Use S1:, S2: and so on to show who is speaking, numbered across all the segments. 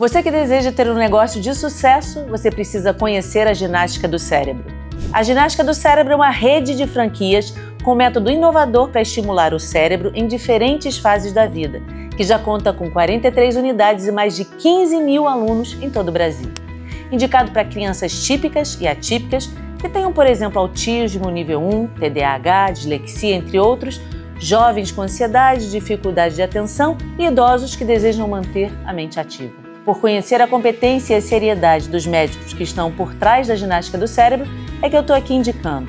S1: Você que deseja ter um negócio de sucesso, você precisa conhecer a ginástica do cérebro. A ginástica do cérebro é uma rede de franquias com um método inovador para estimular o cérebro em diferentes fases da vida, que já conta com 43 unidades e mais de 15 mil alunos em todo o Brasil. Indicado para crianças típicas e atípicas que tenham, por exemplo, autismo nível 1, TDAH, dislexia, entre outros, jovens com ansiedade, dificuldade de atenção e idosos que desejam manter a mente ativa. Por conhecer a competência e a seriedade dos médicos que estão por trás da ginástica do cérebro, é que eu estou aqui indicando.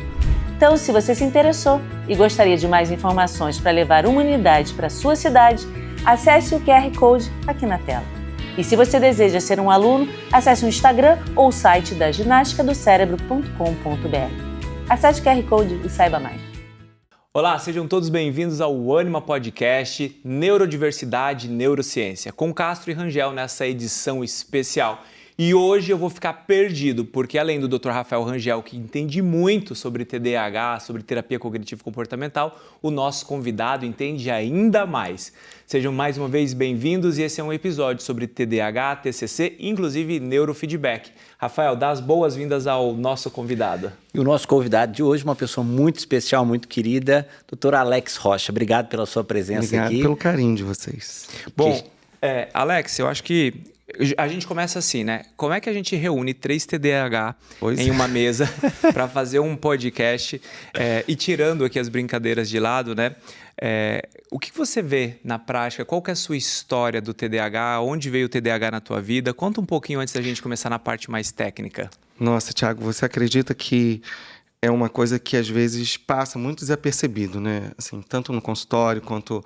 S1: Então, se você se interessou e gostaria de mais informações para levar uma unidade para a sua cidade, acesse o QR Code aqui na tela. E se você deseja ser um aluno, acesse o Instagram ou o site da ginasticadocérebro.com.br. Acesse o QR Code e saiba mais.
S2: Olá, sejam todos bem-vindos ao Anima Podcast Neurodiversidade e Neurociência, com Castro e Rangel nessa edição especial. E hoje eu vou ficar perdido, porque além do Dr. Rafael Rangel, que entende muito sobre TDAH, sobre terapia cognitivo-comportamental, o nosso convidado entende ainda mais. Sejam mais uma vez bem-vindos e esse é um episódio sobre TDAH, TCC, inclusive neurofeedback. Rafael, dá as boas-vindas ao nosso convidado.
S3: E o nosso convidado de hoje, uma pessoa muito especial, muito querida, Dr. Alex Rocha. Obrigado pela sua presença aqui.
S4: Obrigado pelo carinho de vocês.
S2: Bom, Alex, eu acho que a gente começa assim, né? Como é que a gente reúne 3 TDAH em uma mesa para fazer um podcast e tirando aqui as brincadeiras de lado, né? O que você vê na prática? Qual que é a sua história do TDAH? Onde veio o TDAH na tua vida? Conta um pouquinho antes da gente começar na parte mais técnica.
S4: Nossa, Thiago, você acredita que é uma coisa que às vezes passa muito desapercebido, né? Assim, tanto no consultório quanto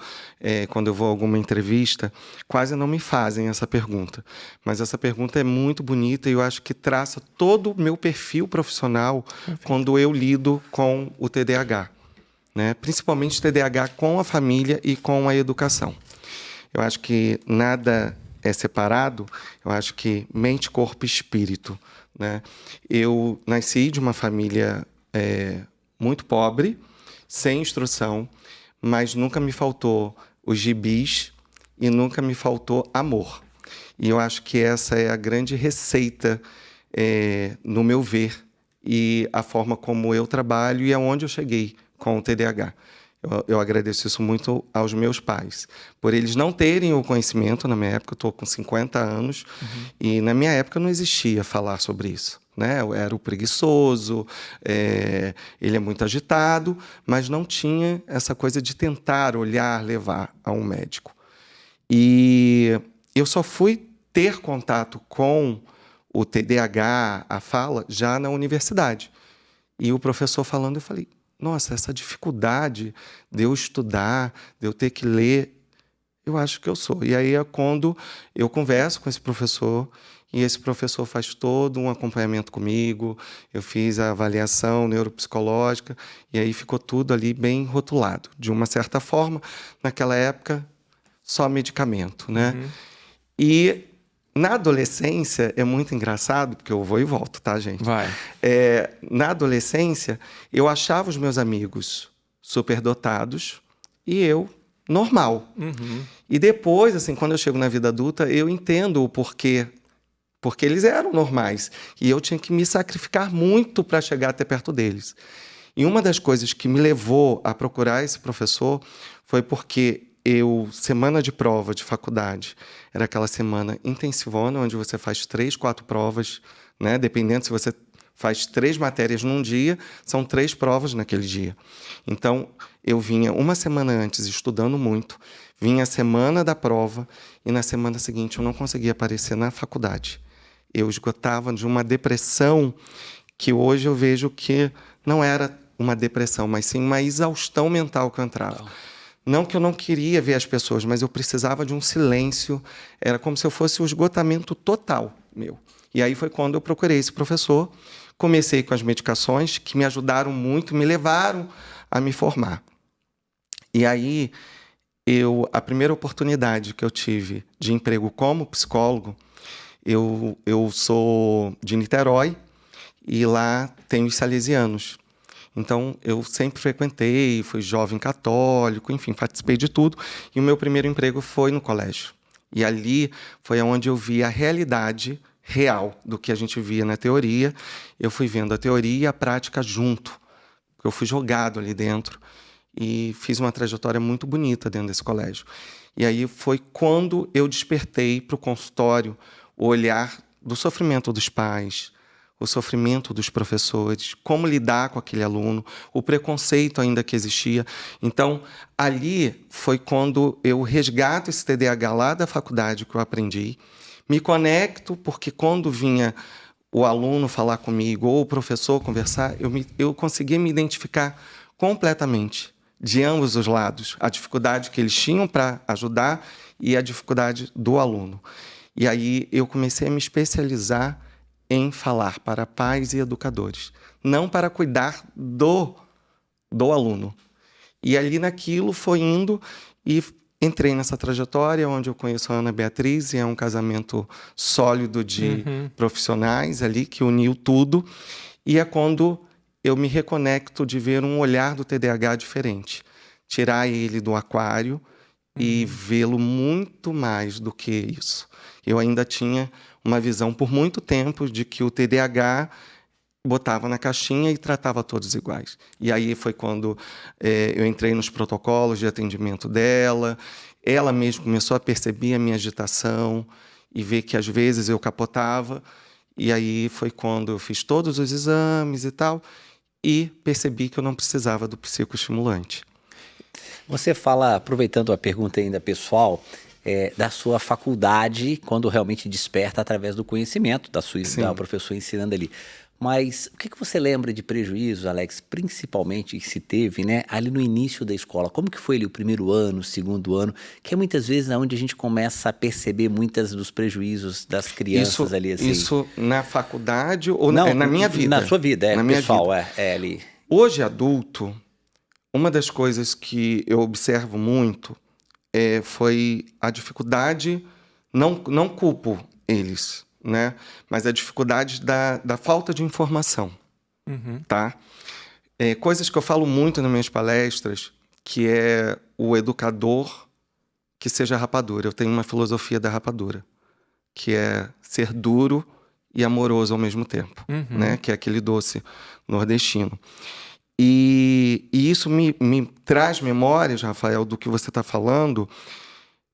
S4: quando eu vou a alguma entrevista, quase não me fazem essa pergunta. Mas essa pergunta é muito bonita e eu acho que traça todo o meu perfil profissional. Perfeito. Quando eu lido com o TDAH, né? Principalmente TDAH com a família e com a educação. Eu acho que nada é separado, eu acho que mente, corpo e espírito, né? Eu nasci de uma família muito pobre, sem instrução, mas nunca me faltou os gibis e nunca me faltou amor. E eu acho que essa é a grande receita, no meu ver, e a forma como eu trabalho e aonde eu cheguei com o TDAH. Eu agradeço isso muito aos meus pais, por eles não terem o conhecimento na minha época. Eu estou com 50 anos, e na minha época não existia falar sobre isso. Né? Eu era o preguiçoso, ele é muito agitado, mas não tinha essa coisa de tentar olhar, levar a um médico. E eu só fui ter contato com o TDAH, a fala, já na universidade. E o professor falando, eu falei, nossa, essa dificuldade de eu estudar, de eu ter que ler, eu acho que eu sou. E aí é quando eu converso com esse professor, e esse professor faz todo um acompanhamento comigo, eu fiz a avaliação neuropsicológica, e aí ficou tudo ali bem rotulado. De uma certa forma, naquela época, só medicamento, né? E na adolescência, é muito engraçado, porque eu vou e volto, tá, gente?
S2: Vai.
S4: Na adolescência, eu achava os meus amigos superdotados e eu normal. E depois, assim, quando eu chego na vida adulta, eu entendo o porquê. Porque eles eram normais. E eu tinha que me sacrificar muito para chegar até perto deles. E uma das coisas que me levou a procurar esse professor foi porque semana de prova de faculdade, era aquela semana intensivona, onde você faz 3, 4 provas, né? Dependendo se você faz 3 matérias num dia, são 3 provas naquele dia. Então, eu vinha uma semana antes estudando muito, vinha a semana da prova, e na semana seguinte eu não conseguia aparecer na faculdade. Eu esgotava de uma depressão que hoje eu vejo que não era uma depressão, mas sim uma exaustão mental que eu entrava. Não que eu não queria ver as pessoas, mas eu precisava de um silêncio. Era como se eu fosse o esgotamento total meu. E aí foi quando eu procurei esse professor. Comecei com as medicações, que me ajudaram muito, me levaram a me formar. E aí, a primeira oportunidade que eu tive de emprego como psicólogo, eu sou de Niterói e lá tem os salesianos. Então, eu sempre frequentei, fui jovem católico, enfim, participei de tudo. E o meu primeiro emprego foi no colégio. E ali foi onde eu vi a realidade real do que a gente via na teoria. Eu fui vendo a teoria e a prática junto. Eu fui jogado ali dentro e fiz uma trajetória muito bonita dentro desse colégio. E aí foi quando eu despertei para o consultório o olhar do sofrimento dos pais, o sofrimento dos professores, como lidar com aquele aluno, o preconceito ainda que existia. Então, ali foi quando eu resgato esse TDAH lá da faculdade que eu aprendi, me conecto, porque quando vinha o aluno falar comigo ou o professor conversar, eu conseguia me identificar completamente de ambos os lados, a dificuldade que eles tinham para ajudar e a dificuldade do aluno. E aí eu comecei a me especializar em falar para pais e educadores, não para cuidar do aluno. E ali naquilo foi indo e entrei nessa trajetória onde eu conheço a Ana Beatriz, e é um casamento sólido de profissionais ali que uniu tudo. E é quando eu me reconecto de ver um olhar do TDAH diferente. Tirar ele do aquário e vê-lo muito mais do que isso. Eu ainda tinha uma visão por muito tempo de que o TDAH botava na caixinha e tratava todos iguais. E aí foi quando eu entrei nos protocolos de atendimento dela. Ela mesma começou a perceber a minha agitação e ver que às vezes eu capotava. E aí foi quando eu fiz todos os exames e tal e percebi que eu não precisava do psicoestimulante.
S3: Você fala, aproveitando a pergunta ainda pessoal, da sua faculdade, quando realmente desperta através do conhecimento da professora ensinando ali. Mas o que você lembra de prejuízos, Alex, principalmente que se teve, né, ali no início da escola? Como que foi ali o primeiro ano, o segundo ano? Que é muitas vezes onde a gente começa a perceber muitos dos prejuízos das crianças ali. Assim.
S4: Isso na faculdade ou na minha vida?
S3: Na sua vida,
S4: na
S3: pessoal,
S4: minha vida.
S3: Ali.
S4: Hoje, adulto, uma das coisas que eu observo muito foi a dificuldade, não culpo eles, né? Mas a dificuldade da falta de informação, tá? Coisas que eu falo muito nas minhas palestras, que é o educador que seja rapadura. Eu tenho uma filosofia da rapadura, que é ser duro e amoroso ao mesmo tempo, né? Que é aquele doce nordestino. E isso me traz memórias, Rafael, do que você está falando,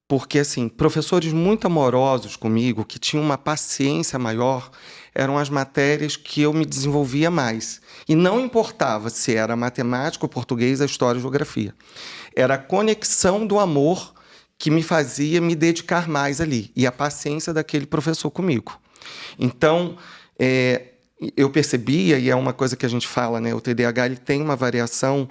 S4: porque, assim, professores muito amorosos comigo, que tinham uma paciência maior, eram as matérias que eu me desenvolvia mais. E não importava se era matemática, o português, a história, a geografia. Era a conexão do amor que me fazia me dedicar mais ali. E a paciência daquele professor comigo. Então, eu percebia, e é uma coisa que a gente fala, né? O TDAH ele tem uma variação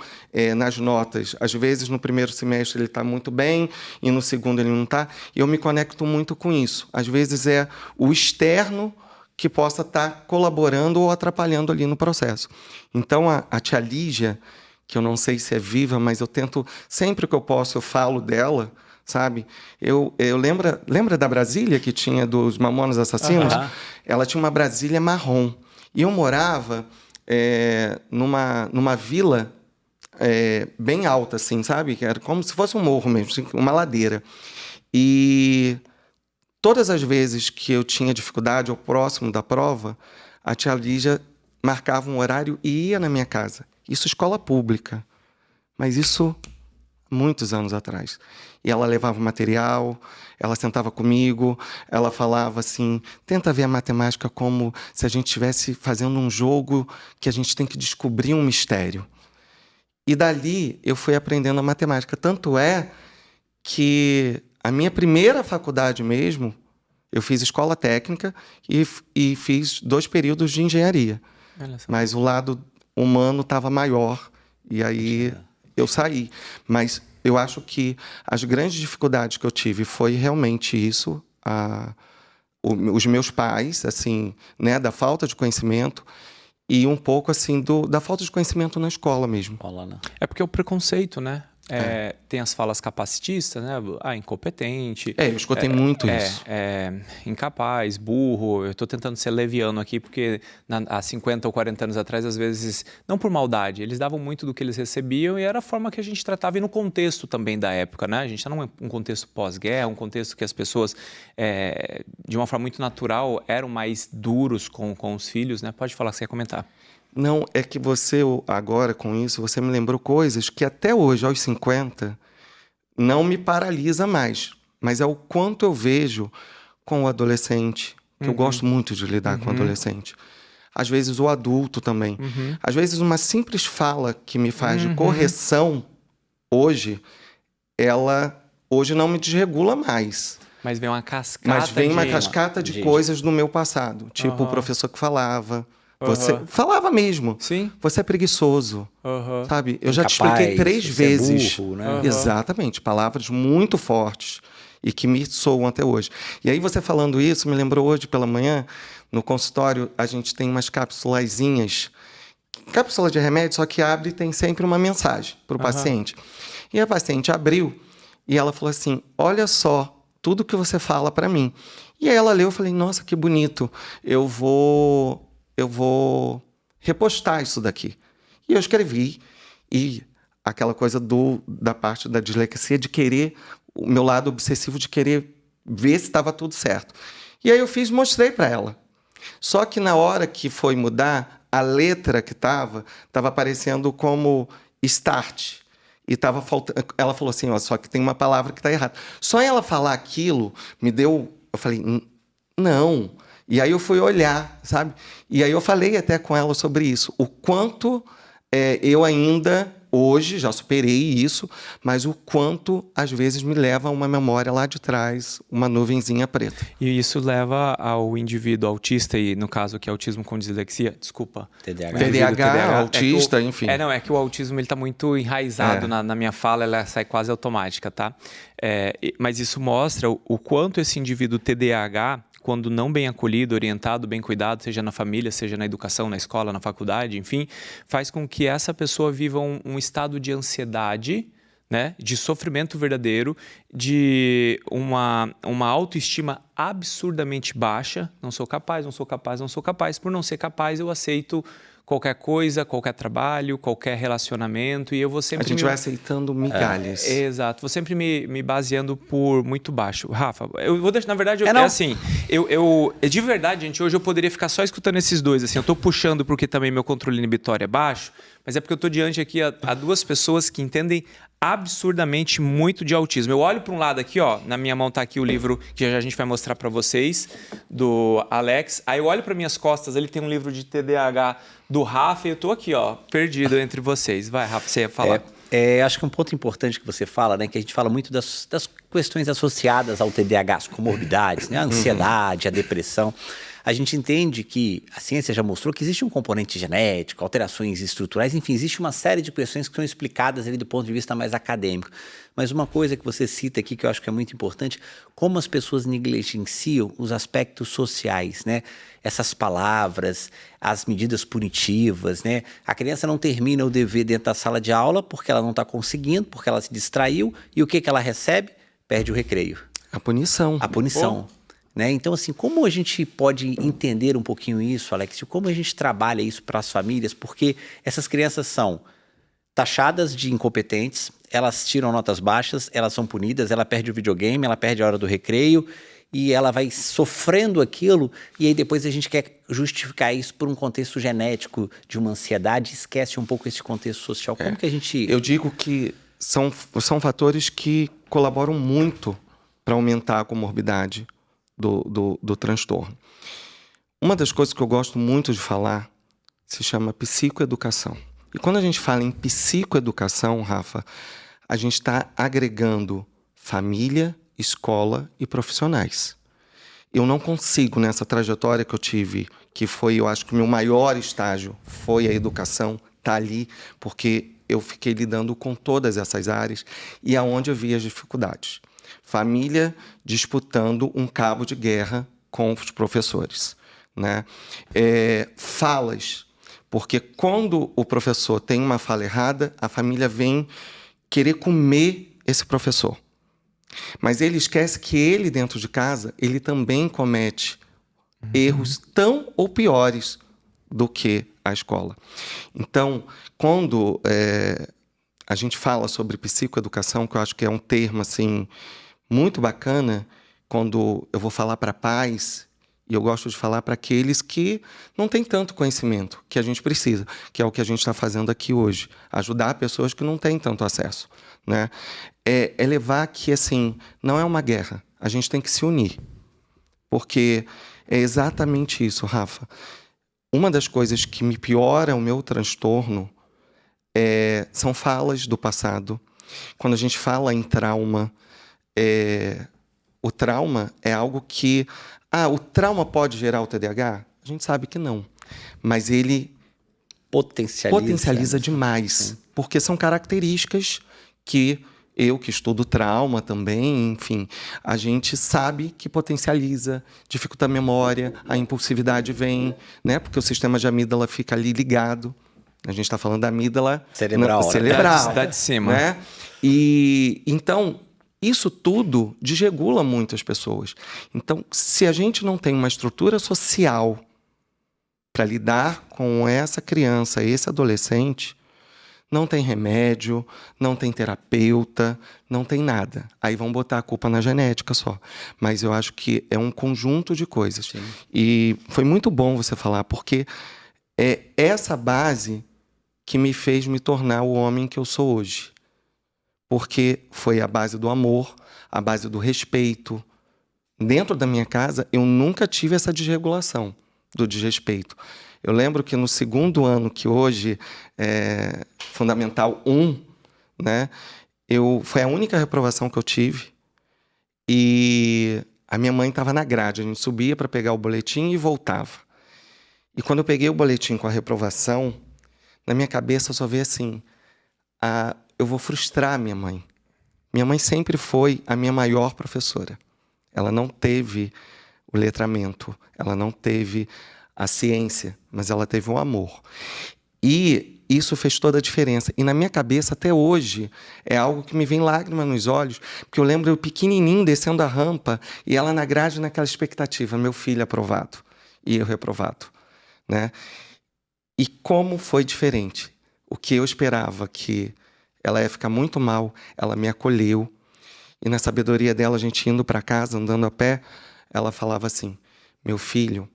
S4: nas notas. Às vezes, no primeiro semestre, ele está muito bem, e no segundo ele não está. E eu me conecto muito com isso. Às vezes, é o externo que possa estar colaborando ou atrapalhando ali no processo. Então, a tia Lígia, que eu não sei se é viva, mas eu tento, sempre que eu posso, eu falo dela, sabe? Eu lembra da Brasília que tinha dos Mamonas Assassinos? Ela tinha uma Brasília marrom. E eu morava numa vila bem alta, assim, sabe? Que era como se fosse um morro mesmo, assim, uma ladeira. E todas as vezes que eu tinha dificuldade ou próximo da prova, a tia Lígia marcava um horário e ia na minha casa. Isso escola pública. Mas isso muitos anos atrás. E ela levava o material, ela sentava comigo, ela falava assim, tenta ver a matemática como se a gente estivesse fazendo um jogo que a gente tem que descobrir um mistério. E dali eu fui aprendendo a matemática. Tanto é que a minha primeira faculdade mesmo, eu fiz escola técnica e fiz 2 períodos de engenharia. Mas o lado humano estava maior, e aí eu saí. Mas eu acho que as grandes dificuldades que eu tive foi realmente isso, os meus pais, assim, né, da falta de conhecimento e um pouco assim da falta de conhecimento na escola mesmo.
S2: É porque é o preconceito, né? Tem as falas capacitistas, né? Incompetente.
S4: Eu escutei muito isso.
S2: Incapaz, burro. Eu estou tentando ser leviano aqui, porque há 50 ou 40 anos atrás, às vezes, não por maldade, eles davam muito do que eles recebiam e era a forma que a gente tratava e no contexto também da época, né? A gente está num contexto pós-guerra, um contexto que as pessoas, de uma forma muito natural, eram mais duros com os filhos, né? Pode falar, que você ia comentar.
S4: Não, é que você, agora com isso, você me lembrou coisas que até hoje, aos 50, não me paralisa mais. Mas é o quanto eu vejo com o adolescente, que eu gosto muito de lidar com o adolescente. Às vezes o adulto também. Às vezes uma simples fala que me faz de correção, hoje, ela hoje não me desregula mais.
S2: Mas vem uma cascata
S4: Mas vem uma cascata de coisas do meu passado. Tipo o professor que falava... Você falava mesmo.
S2: Sim.
S4: Você é preguiçoso. Sabe? Eu já te expliquei 3 vezes.
S3: É burro, né?
S4: Exatamente. Palavras muito fortes e que me soam até hoje. E aí você falando isso, me lembrou hoje pela manhã, no consultório, a gente tem umas cápsulazinhas. Cápsula de remédio, só que abre e tem sempre uma mensagem para o paciente. E a paciente abriu e ela falou assim, olha só tudo que você fala para mim. E aí ela leu, eu falei, nossa, que bonito. Eu vou repostar isso daqui. E eu escrevi. E aquela coisa da parte da dislexia, de querer, o meu lado obsessivo de querer ver se estava tudo certo. E aí eu mostrei para ela. Só que na hora que foi mudar, a letra que estava aparecendo como start. E estava faltando. Ela falou assim, só que tem uma palavra que está errada. Só ela falar aquilo me deu... Eu falei, não... E aí eu fui olhar, sabe? E aí eu falei até com ela sobre isso. O quanto eu ainda, hoje, já superei isso, mas o quanto, às vezes, me leva a uma memória lá de trás, uma nuvenzinha preta.
S2: E isso leva ao indivíduo autista, e no caso que é autismo com dislexia, desculpa.
S4: TDAH, autista, enfim.
S2: É que o autismo está muito enraizado na minha fala, ela sai quase automática, tá? Mas isso mostra o quanto esse indivíduo TDAH, quando não bem acolhido, orientado, bem cuidado, seja na família, seja na educação, na escola, na faculdade, enfim, faz com que essa pessoa viva um estado de ansiedade, né, de sofrimento verdadeiro, de uma autoestima absurdamente baixa. Não sou capaz, não sou capaz, não sou capaz. Por não ser capaz, eu aceito qualquer coisa, qualquer trabalho, qualquer relacionamento, e eu vou sempre...
S4: A gente vai aceitando migalhas.
S2: Exato, vou sempre me baseando por muito baixo. Rafa, eu vou deixar, na verdade, assim, de verdade, gente, hoje eu poderia ficar só escutando esses dois, assim, eu tô puxando porque também meu controle inibitório é baixo, mas é porque eu tô diante aqui a 2 pessoas que entendem absurdamente muito de autismo. Eu olho para um lado aqui, ó, na minha mão tá aqui o livro que já a gente vai mostrar para vocês, do Alex. Aí eu olho para minhas costas, ele tem um livro de TDAH do Rafa e eu tô aqui, ó, perdido entre vocês. Vai, Rafa, você ia falar.
S3: Acho que um ponto importante que você fala, né, que a gente fala muito das questões associadas ao TDAH, as comorbidades, né, a ansiedade, a depressão. A gente entende que a ciência já mostrou que existe um componente genético, alterações estruturais, enfim, existe uma série de questões que são explicadas ali do ponto de vista mais acadêmico. Mas uma coisa que você cita aqui que eu acho que é muito importante, como as pessoas negligenciam os aspectos sociais, né? Essas palavras, as medidas punitivas, né? A criança não termina o dever dentro da sala de aula porque ela não está conseguindo, porque ela se distraiu, e o que ela recebe? Perde o recreio.
S4: A punição.
S3: A punição. Né? Então, assim, como a gente pode entender um pouquinho isso, Alex? Como a gente trabalha isso para as famílias? Porque essas crianças são taxadas de incompetentes, elas tiram notas baixas, elas são punidas, ela perde o videogame, ela perde a hora do recreio e ela vai sofrendo aquilo, e aí depois a gente quer justificar isso por um contexto genético de uma ansiedade, esquece um pouco esse contexto social. Como que a gente...
S4: Eu digo que são fatores que colaboram muito para aumentar a comorbidade do transtorno. Uma das coisas que eu gosto muito de falar se chama psicoeducação. E quando a gente fala em psicoeducação, Rafa, a gente está agregando família, escola e profissionais. Eu não consigo, nessa trajetória que eu tive, que foi, eu acho que o meu maior estágio foi a educação, tá ali, porque eu fiquei lidando com todas essas áreas e aonde eu vi as dificuldades. Família disputando um cabo de guerra com os professores, né? Falas, porque quando o professor tem uma fala errada, a família vem querer comer esse professor. Mas ele esquece que ele, dentro de casa, ele também comete erros tão ou piores do que a escola. Então, quando a gente fala sobre psicoeducação, que eu acho que é um termo assim, muito bacana, quando eu vou falar para pais, e eu gosto de falar para aqueles que não têm tanto conhecimento que a gente precisa, que é o que a gente está fazendo aqui hoje, ajudar pessoas que não têm tanto acesso, né? É levar que, assim, não é uma guerra, a gente tem que se unir, porque é exatamente isso, Rafa. Uma das coisas que me piora o meu transtorno são falas do passado. Quando a gente fala em trauma, o trauma é algo que... o trauma pode gerar o TDAH? A gente sabe que não. Mas ele potencializa demais. Sim. Porque são características que eu, que estudo trauma também, enfim, a gente sabe que potencializa, dificulta a memória, a impulsividade vem, né? Porque o sistema de amígdala fica ali ligado. A gente está falando da amígdala cerebral.
S2: Está de cima.
S4: Né? E então, isso tudo desregula muito as pessoas. Então, se a gente não tem uma estrutura social para lidar com essa criança, esse adolescente, não tem remédio, não tem terapeuta, não tem nada. Aí vão botar a culpa na genética só. Mas eu acho que é um conjunto de coisas. Sim. E foi muito bom você falar, porque é essa base que me fez me tornar o homem que eu sou hoje. Porque foi a base do amor, a base do respeito. Dentro da minha casa, eu nunca tive essa desregulação do desrespeito. Eu lembro que no segundo ano, que hoje é Fundamental 1, né, foi a única reprovação que eu tive. E a minha mãe estava na grade. A gente subia para pegar o boletim e voltava. E quando eu peguei o boletim com a reprovação, na minha cabeça eu só veio assim... eu vou frustrar a minha mãe. Minha mãe sempre foi a minha maior professora. Ela não teve o letramento, ela não teve a ciência, mas ela teve o amor. E isso fez toda a diferença. E na minha cabeça, até hoje, é algo que me vem lágrima nos olhos, porque eu lembro eu pequenininho descendo a rampa e ela na grade naquela expectativa, meu filho aprovado e eu reprovado, né? E como foi diferente. O que eu esperava que ela ia ficar muito mal, ela me acolheu. E na sabedoria dela, a gente indo para casa, andando a pé, ela falava assim, meu filho,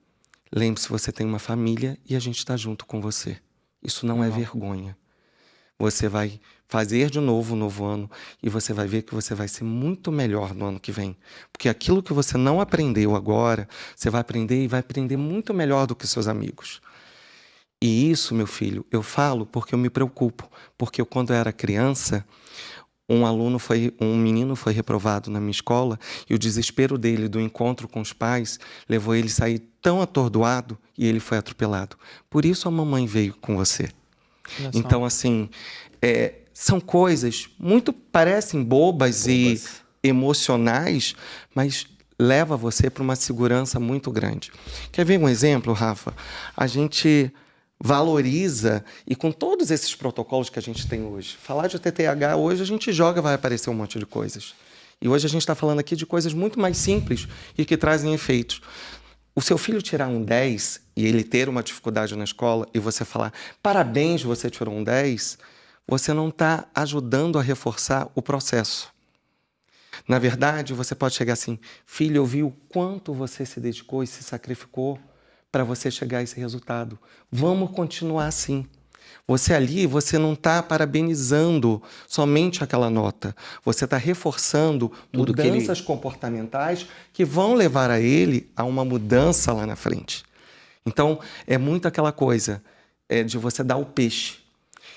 S4: lembre-se, você tem uma família e a gente está junto com você. Isso não é vergonha. Você vai fazer de novo um novo ano e você vai ver que você vai ser muito melhor no ano que vem. Porque aquilo que você não aprendeu agora, você vai aprender e vai aprender muito melhor do que seus amigos. E isso, meu filho, eu falo porque eu me preocupo. Porque eu, quando eu era criança, um menino foi reprovado na minha escola e o desespero dele do encontro com os pais levou ele a sair tão atordoado e ele foi atropelado. Por isso a mamãe veio com você. Então, assim, são coisas parecem bobas e emocionais, mas leva você para uma segurança muito grande. Quer ver um exemplo, Rafa? A gente valoriza, e com todos esses protocolos que a gente tem hoje, falar de TTAH hoje a gente joga, vai aparecer um monte de coisas. E hoje a gente está falando aqui de coisas muito mais simples e que trazem efeitos. O seu filho tirar um 10 e ele ter uma dificuldade na escola e você falar, parabéns, você tirou um 10, você não está ajudando a reforçar o processo. Na verdade, você pode chegar assim, filho, eu vi o quanto você se dedicou e se sacrificou para você chegar a esse resultado. Vamos continuar assim. Você ali, você não está parabenizando somente aquela nota. Você está reforçando mudanças comportamentais que vão levar a ele a uma mudança lá na frente. Então, é muito aquela coisa de você dar o peixe.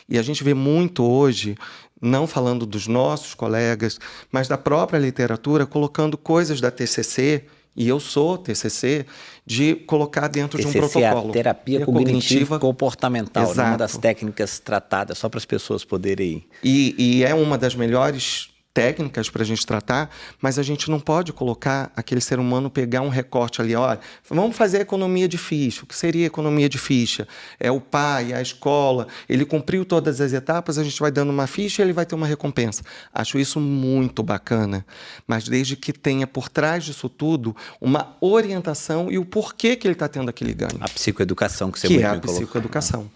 S4: E a gente vê muito hoje, não falando dos nossos colegas, mas da própria literatura, colocando coisas da TCC, e eu sou TCC, de colocar dentro de um protocolo.
S3: É a terapia cognitiva comportamental,
S4: Exato.
S3: Uma das técnicas tratadas, só para as pessoas poderem...
S4: E é uma das melhores técnicas para a gente tratar, mas a gente não pode colocar aquele ser humano, pegar um recorte ali, olha, vamos fazer a economia de ficha. O que seria economia de ficha? É o pai, a escola, ele cumpriu todas as etapas, a gente vai dando uma ficha e ele vai ter uma recompensa. Acho isso muito bacana, mas desde que tenha por trás disso tudo uma orientação e o porquê que ele está tendo aquele ganho.
S3: A psicoeducação que você
S4: que
S3: muito
S4: é a
S3: bem colocou.
S4: psicoeducação.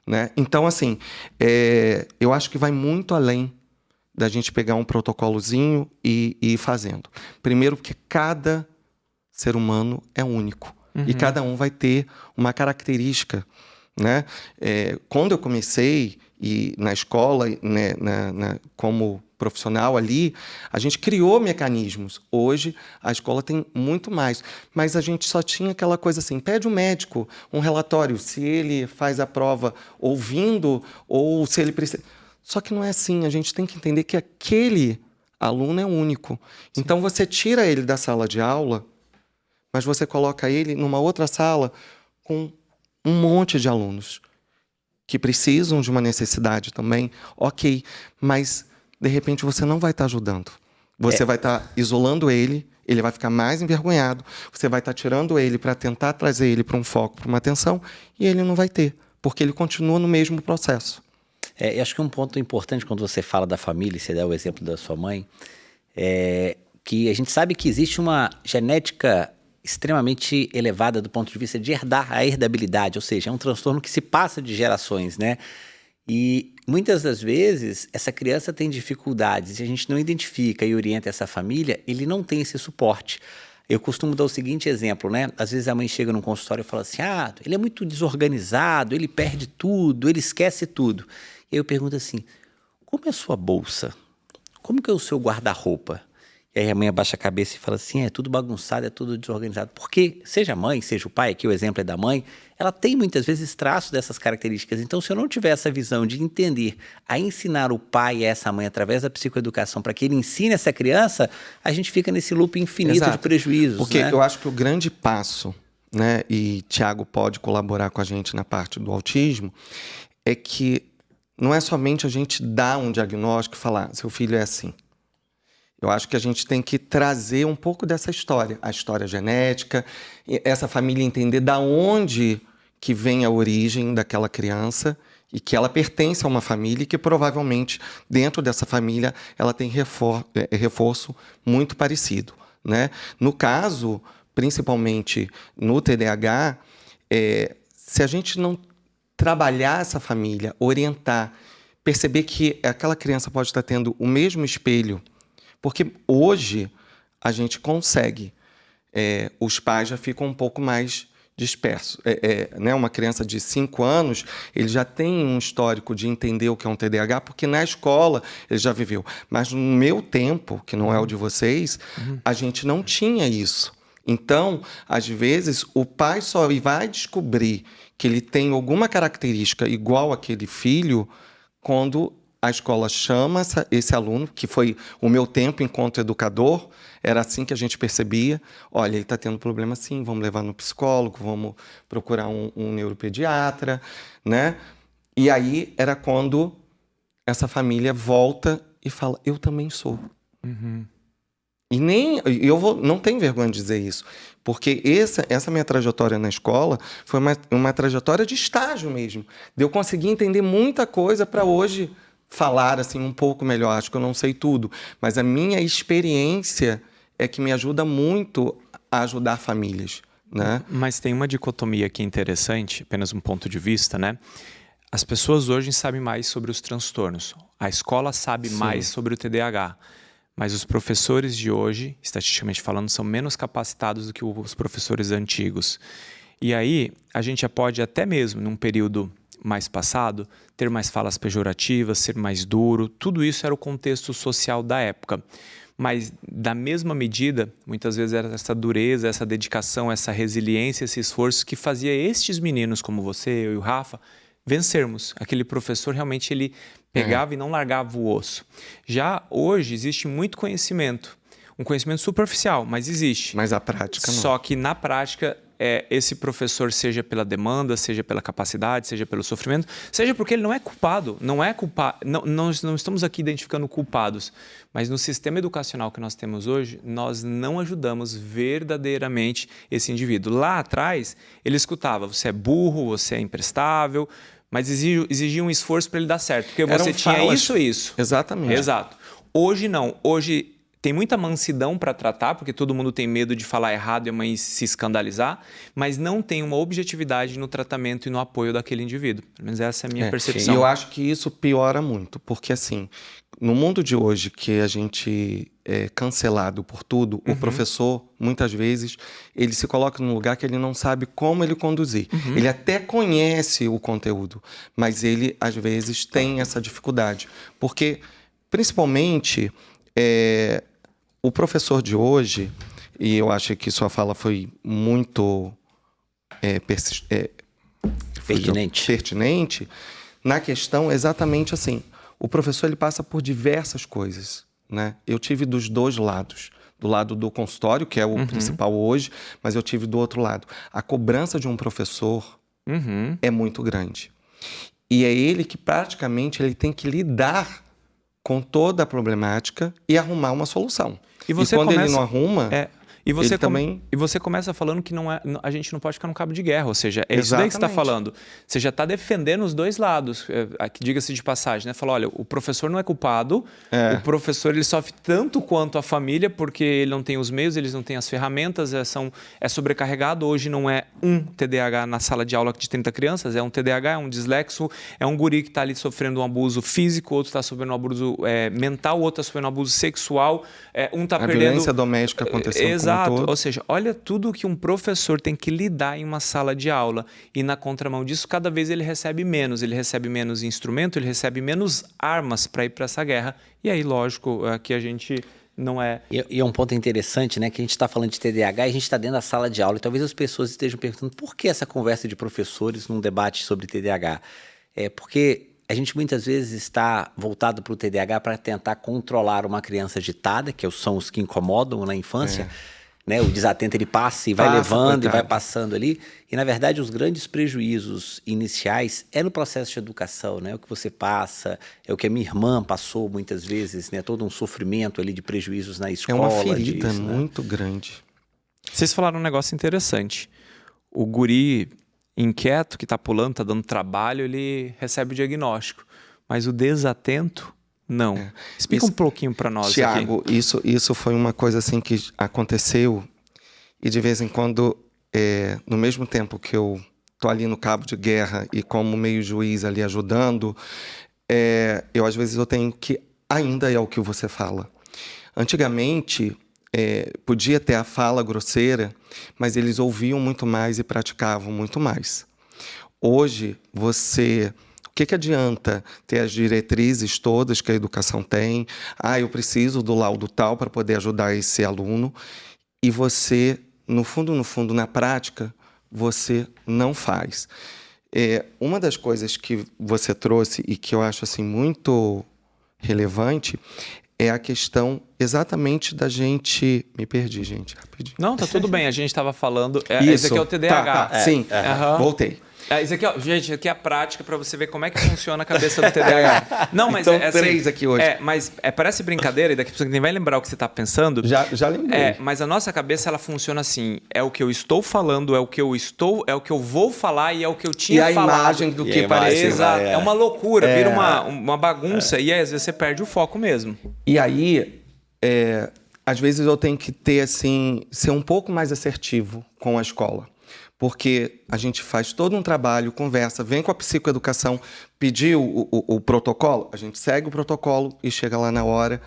S4: Né? Então, assim, eu acho que vai muito além da gente pegar um protocolozinho e ir fazendo. Primeiro, porque cada ser humano é único. E cada um vai ter uma característica. Né? Quando eu comecei na escola, né, como profissional ali, a gente criou mecanismos. Hoje, a escola tem muito mais. Mas a gente só tinha aquela coisa assim, pede um médico um relatório, se ele faz a prova ouvindo ou se ele precisa... Só que não é assim, a gente tem que entender que aquele aluno é único. Sim. Então, você tira ele da sala de aula, mas você coloca ele numa outra sala com um monte de alunos que precisam de uma necessidade também, ok, mas de repente você não vai estar ajudando. Você vai estar isolando ele vai ficar mais envergonhado, você vai estar tirando ele para tentar trazer ele para um foco, para uma atenção, e ele não vai ter, porque ele continua no mesmo processo.
S3: Eu acho que um ponto importante quando você fala da família, você dá o exemplo da sua mãe, é que a gente sabe que existe uma genética extremamente elevada do ponto de vista de herdar a herdabilidade, ou seja, é um transtorno que se passa de gerações, né? E muitas das vezes essa criança tem dificuldades e a gente não identifica e orienta essa família, ele não tem esse suporte. Eu costumo dar o seguinte exemplo, né? Às vezes a mãe chega num consultório e fala assim, ele é muito desorganizado, ele perde tudo, ele esquece tudo. E eu pergunto assim, como é a sua bolsa? Como que é o seu guarda-roupa? E aí a mãe abaixa a cabeça e fala assim, é tudo bagunçado, é tudo desorganizado. Porque seja a mãe, seja o pai, aqui o exemplo é da mãe, ela tem muitas vezes traços dessas características. Então, se eu não tiver essa visão de entender, a ensinar o pai e essa mãe através da psicoeducação para que ele ensine essa criança, a gente fica nesse loop infinito
S4: Exato.
S3: de prejuízos.
S4: Porque
S3: né?
S4: eu acho que o grande passo, né, e Tiago pode colaborar com a gente na parte do autismo, é que não é somente a gente dar um diagnóstico e falar, seu filho é assim. Eu acho que a gente tem que trazer um pouco dessa história, a história genética, essa família entender da onde que vem a origem daquela criança e que ela pertence a uma família e que provavelmente dentro dessa família ela tem reforço muito parecido. Né? No caso, principalmente no TDAH, se a gente não trabalhar essa família, orientar, perceber que aquela criança pode estar tendo o mesmo espelho. Porque hoje a gente consegue, os pais já ficam um pouco mais dispersos. Né? Uma criança de 5 anos, ele já tem um histórico de entender o que é um TDAH, porque na escola ele já viveu. Mas no meu tempo, que não é o de vocês, a gente não tinha isso. Então, às vezes, o pai só vai descobrir que ele tem alguma característica igual àquele filho quando a escola chama esse aluno, que foi o meu tempo enquanto educador, era assim que a gente percebia, olha, ele está tendo problema sim, vamos levar no psicólogo, vamos procurar um neuropediatra, né? E aí era quando essa família volta e fala, eu também sou. E não tenho vergonha de dizer isso, porque essa minha trajetória na escola foi uma trajetória de estágio mesmo, de eu conseguir entender muita coisa para hoje falar assim um pouco melhor. Acho que eu não sei tudo, mas a minha experiência é que me ajuda muito a ajudar famílias, né?
S2: Mas tem uma dicotomia aqui interessante, apenas um ponto de vista, né? As pessoas hoje sabem mais sobre os transtornos. A escola sabe mais sobre o TDAH. Mas os professores de hoje, estatisticamente falando, são menos capacitados do que os professores antigos. E aí, a gente já pode até mesmo, num período mais passado, ter mais falas pejorativas, ser mais duro, tudo isso era o contexto social da época. Mas, da mesma medida, muitas vezes era essa dureza, essa dedicação, essa resiliência, esse esforço que fazia estes meninos como você, eu e o Rafa, vencermos. Aquele professor realmente ele pegava e não largava o osso. Já hoje existe muito conhecimento, um conhecimento superficial, mas existe.
S4: Mas a prática não.
S2: Só que na prática esse professor, seja pela demanda, seja pela capacidade, seja pelo sofrimento, seja porque ele não é culpado, nós não estamos aqui identificando culpados, mas no sistema educacional que nós temos hoje, nós não ajudamos verdadeiramente esse indivíduo. Lá atrás, ele escutava, você é burro, você é imprestável, mas exigia um esforço para ele dar certo, porque você tinha isso.
S4: Exatamente.
S2: Exato. Hoje não. Hoje tem muita mansidão para tratar, porque todo mundo tem medo de falar errado e a mãe se escandalizar, mas não tem uma objetividade no tratamento e no apoio daquele indivíduo. Pelo menos essa é a minha percepção.
S4: E eu acho que isso piora muito, porque assim, no mundo de hoje que a gente é cancelado por tudo, o professor, muitas vezes, ele se coloca num lugar que ele não sabe como ele conduzir. Ele até conhece o conteúdo, mas ele, às vezes, tem essa dificuldade. Porque, principalmente, o professor de hoje, e eu acho que sua fala foi muito pertinente, na questão exatamente assim, o professor ele passa por diversas coisas, né? Eu tive dos dois lados, do lado do consultório, que é o principal hoje, mas eu tive do outro lado. A cobrança de um professor é muito grande. E é ele que praticamente ele tem que lidar com toda a problemática e arrumar uma solução. E quando ele não arruma...
S2: E você começa falando que a gente não pode ficar no cabo de guerra, ou seja, é isso daí que você está falando. Você já está defendendo os dois lados, diga-se de passagem, né? Fala, olha, o professor não é culpado, o professor ele sofre tanto quanto a família, porque ele não tem os meios, eles não têm as ferramentas, é sobrecarregado. Hoje não é um TDAH na sala de aula de 30 crianças, é um TDAH, é um dislexo, é um guri que está ali sofrendo um abuso físico, outro está sofrendo um abuso mental, outro está sofrendo um abuso sexual, um está perdendo...
S4: A violência doméstica aconteceu.
S2: Exato, ou seja, olha tudo que um professor tem que lidar em uma sala de aula e na contramão disso, cada vez ele recebe menos instrumento, ele recebe menos armas para ir para essa guerra. E aí, lógico, que a gente não é...
S3: E é um ponto interessante, né, que a gente está falando de TDAH e a gente está dentro da sala de aula e talvez as pessoas estejam perguntando por que essa conversa de professores num debate sobre TDAH? Porque a gente muitas vezes está voltado para o TDAH para tentar controlar uma criança agitada, que são os que incomodam na infância, né? O desatento ele passa e vai levando e vai passando ali. E, na verdade, os grandes prejuízos iniciais é no processo de educação, né? O que você passa, é o que a minha irmã passou muitas vezes, né? Todo um sofrimento ali de prejuízos na escola.
S4: É uma ferida muito grande.
S2: Vocês falaram um negócio interessante. O guri inquieto que está pulando, está dando trabalho, ele recebe o diagnóstico. Mas o desatento... Não. Explica um pouquinho para nós,
S4: Tiago, isso foi uma coisa assim que aconteceu e de vez em quando, no mesmo tempo que eu tô ali no cabo de guerra e como meio juiz ali ajudando, eu às vezes eu tenho que, ainda é o que você fala. Antigamente, podia ter a fala grosseira, mas eles ouviam muito mais e praticavam muito mais. Hoje, o que adianta ter as diretrizes todas que a educação tem? Eu preciso do laudo tal para poder ajudar esse aluno. E você, no fundo, na prática, você não faz. Uma das coisas que você trouxe e que eu acho assim, muito relevante é a questão exatamente da gente... Me perdi, gente, rapidinho.
S2: Não, tá tudo bem. A gente estava falando... Esse aqui é o TDAH.
S4: Sim, voltei.
S2: Isso aqui, gente, isso aqui é a prática para você ver como é que funciona a cabeça do TDAH. Não, mas
S4: então, 3 aqui hoje.
S2: Mas parece brincadeira e daqui a pouco ninguém vai lembrar o que você está pensando.
S4: Já lembrei.
S2: Mas a nossa cabeça ela funciona assim: é o que eu estou falando, é o que eu vou falar e é o que eu tinha falado.
S4: E a imagem do que parece.
S2: Exato. É uma loucura, vira uma bagunça e aí, às vezes você perde o foco mesmo.
S4: E aí, às vezes eu tenho que ter assim, ser um pouco mais assertivo com a escola. Porque a gente faz todo um trabalho, conversa, vem com a psicoeducação, pediu o protocolo, a gente segue o protocolo e chega lá na hora,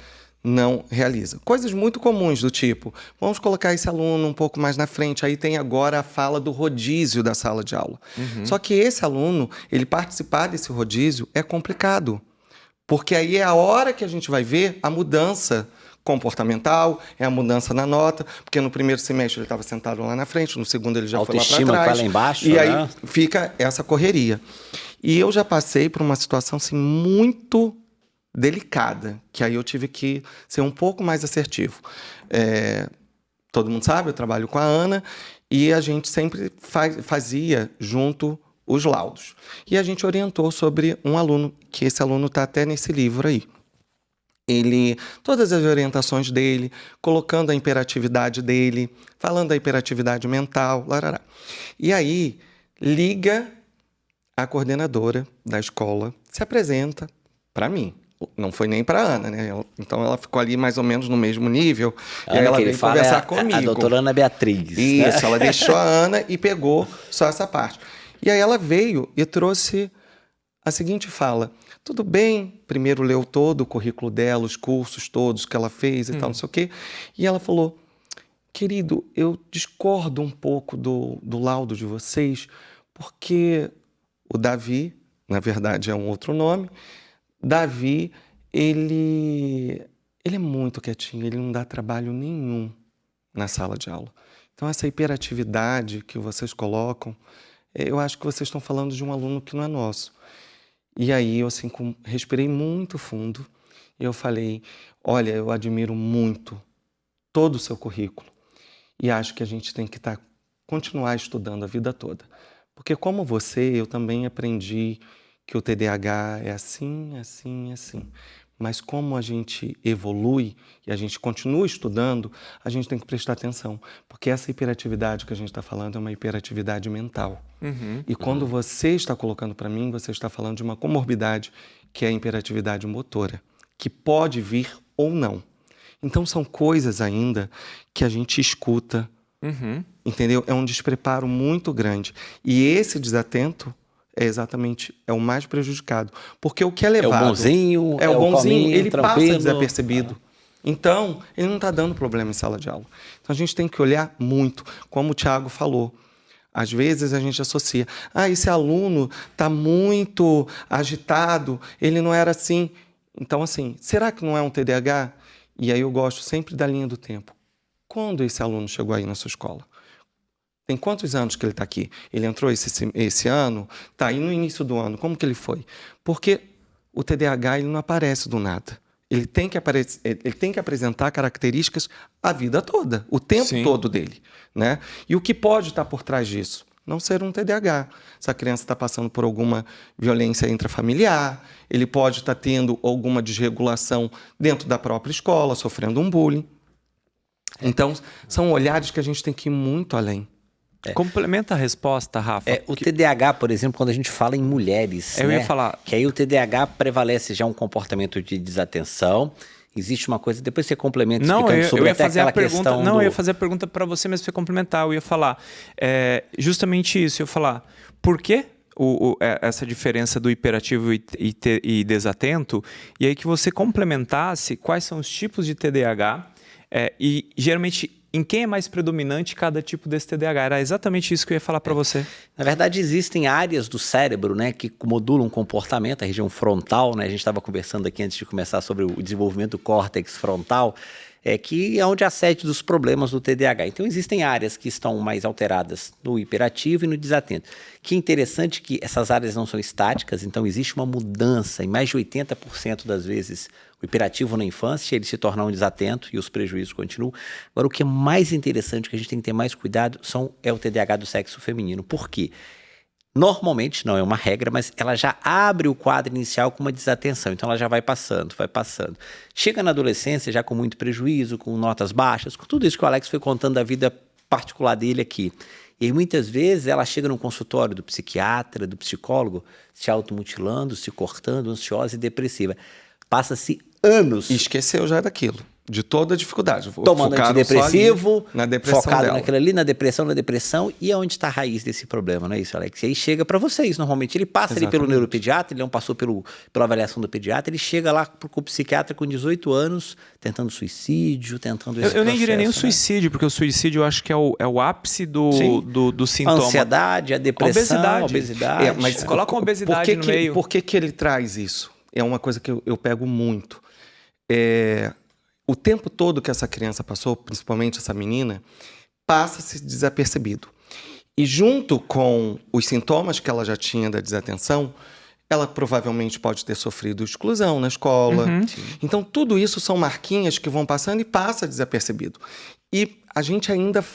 S4: não realiza. Coisas muito comuns do tipo, vamos colocar esse aluno um pouco mais na frente, aí tem agora a fala do rodízio da sala de aula. Só que esse aluno, ele participar desse rodízio é complicado, porque aí é a hora que a gente vai ver a mudança comportamental, é a mudança na nota, porque no primeiro semestre ele estava sentado lá na frente, no segundo ele já foi lá para trás.
S3: Vai lá embaixo,
S4: e aí fica essa correria. E eu já passei por uma situação assim, muito delicada, que aí eu tive que ser um pouco mais assertivo. Todo mundo sabe, eu trabalho com a Ana, E a gente sempre fazia junto os laudos. E a gente orientou sobre um aluno, que esse aluno está até nesse livro aí. Todas as orientações dele, colocando a hiperatividade dele, falando da hiperatividade mental, larará. E aí, liga a coordenadora da escola, se apresenta para mim. Não foi nem para a Ana, né? Então ela ficou ali mais ou menos no mesmo nível.
S3: A
S4: e aí
S3: Ana
S4: ela
S3: que ele
S4: veio
S3: fala
S4: conversar
S3: é
S4: comigo.
S3: a doutora Ana Beatriz.
S4: Isso,
S3: né?
S4: ela deixou a Ana e pegou só essa parte. E aí ela veio e trouxe a seguinte fala: tudo bem, primeiro leu todo o currículo dela, os cursos todos que ela fez e tal, não sei o quê. E ela falou: querido, eu discordo um pouco do laudo de vocês, porque o Davi, na verdade é um outro nome, Davi, ele é muito quietinho, ele não dá trabalho nenhum na sala de aula. Então essa hiperatividade que vocês colocam, eu acho que vocês estão falando de um aluno que não é nosso. E aí eu assim, respirei muito fundo e eu falei: olha, eu admiro muito todo o seu currículo e acho que a gente tem que continuar estudando a vida toda. Porque como você, eu também aprendi que o TDAH é assim, assim, assim. Mas como a gente evolui e a gente continua estudando, a gente tem que prestar atenção. Porque essa hiperatividade que a gente está falando é uma hiperatividade mental. E quando você está colocando para mim, você está falando de uma comorbidade que é a hiperatividade motora, que pode vir ou não. Então são coisas ainda que a gente escuta, entendeu? É um despreparo muito grande. E esse desatento é o mais prejudicado. Porque o que é levado...
S3: É o bonzinho,
S4: é o bonzinho,
S3: calminho,
S4: ele
S3: tranquilo.
S4: passa desapercebido. Então, ele não está dando problema em sala de aula. Então, a gente tem que olhar muito, como o Thiago falou. Às vezes, a gente associa: esse aluno está muito agitado, ele não era assim. Então, assim, será que não é um TDAH? E aí eu gosto sempre da linha do tempo. Quando esse aluno chegou aí na sua escola? Tem quantos anos que ele está aqui? Ele entrou esse ano? Está aí no início do ano. Como que ele foi? Porque o TDAH ele não aparece do nada. Ele tem que apresentar características a vida toda, o tempo todo dele, né? E o que pode estar por trás disso? Não ser um TDAH. Essa criança está passando por alguma violência intrafamiliar, ele pode estar tendo alguma desregulação dentro da própria escola, sofrendo um bullying. Então, são olhares que a gente tem que ir muito além.
S2: Complementa a resposta, Rafa.
S3: O TDAH, por exemplo, quando a gente fala em mulheres,
S2: Eu ia falar.
S3: Que aí o TDAH prevalece já um comportamento de desatenção. Existe uma coisa, depois você complementa explicando sobre até aquela questão.
S2: Eu ia fazer a pergunta para você, mas você complementar. Eu ia falar justamente isso. Eu ia falar, por que essa diferença do hiperativo e desatento? E aí que você complementasse quais são os tipos de TDAH e geralmente em quem é mais predominante cada tipo desse TDAH. Era exatamente isso que eu ia falar para você.
S3: Na verdade, existem áreas do cérebro, né, que modulam o comportamento, a região frontal, né? A gente estava conversando aqui antes de começar sobre o desenvolvimento do córtex frontal, que é onde há a sede dos problemas do TDAH. Então, existem áreas que estão mais alteradas no hiperativo e no desatento. Que é interessante que essas áreas não são estáticas, então existe uma mudança. Em mais de 80% das vezes, o hiperativo na infância, ele se torna um desatento e os prejuízos continuam. Agora, o que é mais interessante, que a gente tem que ter mais cuidado, é o TDAH do sexo feminino. Por quê? Normalmente, não é uma regra, mas ela já abre o quadro inicial com uma desatenção. Então, ela já vai passando, vai passando. Chega na adolescência já com muito prejuízo, com notas baixas, com tudo isso que o Alex foi contando da vida particular dele aqui. E aí, muitas vezes, ela chega no consultório do psiquiatra, do psicólogo, se automutilando, se cortando, ansiosa e depressiva. Passa-se anos.
S4: E esqueceu já daquilo, de toda a dificuldade.
S3: Tomando antidepressivo,
S4: na depressão
S3: focado
S4: dela.
S3: naquilo ali, na depressão, e é onde está a raiz desse problema, não é isso, Alex? E aí chega para vocês, normalmente ele passa ali pelo neuropediatra, ele não passou pela avaliação do pediatra, ele chega lá com o psiquiatra com 18 anos, tentando suicídio, tentando esse
S2: Eu nem diria nem o
S3: processo,
S2: suicídio, porque o suicídio eu acho que é o ápice do sintoma.
S3: A ansiedade, a depressão, a obesidade.
S4: Mas
S2: coloca uma obesidade no meio.
S4: Por que ele traz isso? É uma coisa que eu pego muito. O tempo todo que essa criança passou, principalmente essa menina, passa-se desapercebido. E junto com os sintomas que ela já tinha da desatenção, ela provavelmente pode ter sofrido exclusão na escola. Então, tudo isso são marquinhas que vão passando e passa desapercebido. E a gente ainda,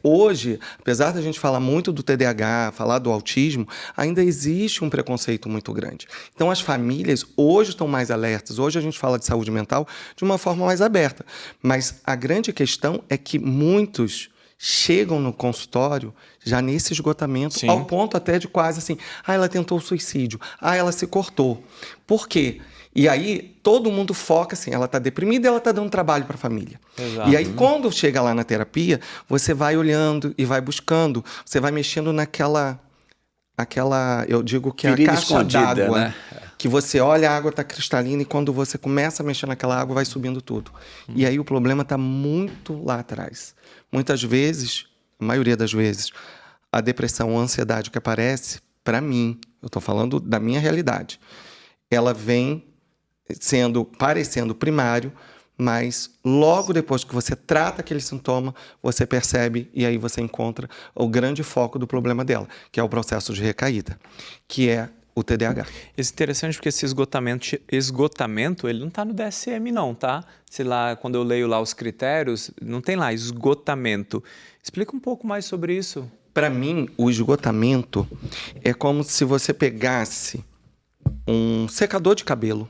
S4: hoje, apesar da gente falar muito do TDAH, falar do autismo, ainda existe um preconceito muito grande. Então, as famílias hoje estão mais alertas. Hoje a gente fala de saúde mental de uma forma mais aberta. Mas a grande questão é que muitos chegam no consultório já nesse esgotamento,
S2: Sim.
S4: ao ponto até de quase assim, ela tentou suicídio, ela se cortou. Por quê? E aí todo mundo foca assim, ela está deprimida e ela está dando trabalho para a família.
S2: Exato.
S4: E aí quando chega lá na terapia, você vai olhando e vai buscando, você vai mexendo naquela, eu digo que é a
S3: Ferida
S4: caixa
S3: escondida,
S4: d'água,
S3: né?
S4: que você olha, a água está cristalina e quando você começa a mexer naquela água, vai subindo tudo. E aí o problema está muito lá atrás. Muitas vezes, a maioria das vezes, a depressão, a ansiedade que aparece, para mim, eu estou falando da minha realidade, ela vem parecendo primário, mas logo depois que você trata aquele sintoma, você percebe e aí você encontra o grande foco do problema dela, que é o processo de recaída, que é o TDAH.
S2: Isso é interessante porque esse esgotamento, ele não está no DSM não, tá? Sei lá, quando eu leio lá os critérios, não tem lá esgotamento. Explica um pouco mais sobre isso.
S4: Para mim, o esgotamento é como se você pegasse um secador de cabelo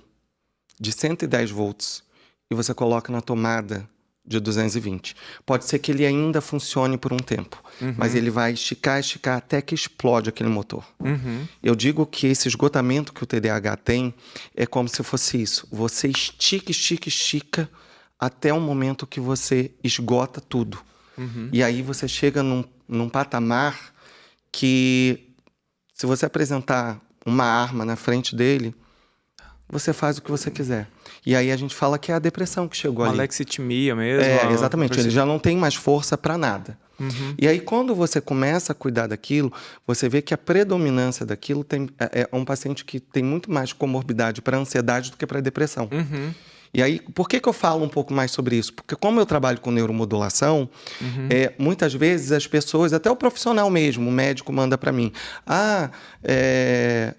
S4: de 110 volts e você coloca na tomada de 220. Pode ser que ele ainda funcione por um tempo, mas ele vai esticar até que explode aquele motor. Eu digo que esse esgotamento que o TDAH tem é como se fosse isso. Você estica até o momento que você esgota tudo. E aí você chega num patamar que, se você apresentar uma arma na frente dele, você faz o que você quiser. E aí a gente fala que é a depressão que chegou ali.
S2: Alexitimia mesmo.
S4: Exatamente. Ele já não tem mais força para nada. E aí, quando você começa a cuidar daquilo, você vê que a predominância daquilo é um paciente que tem muito mais comorbidade para ansiedade do que para depressão. E aí, por que eu falo um pouco mais sobre isso? Porque como eu trabalho com neuromodulação, muitas vezes as pessoas, até o profissional mesmo, o médico manda para mim,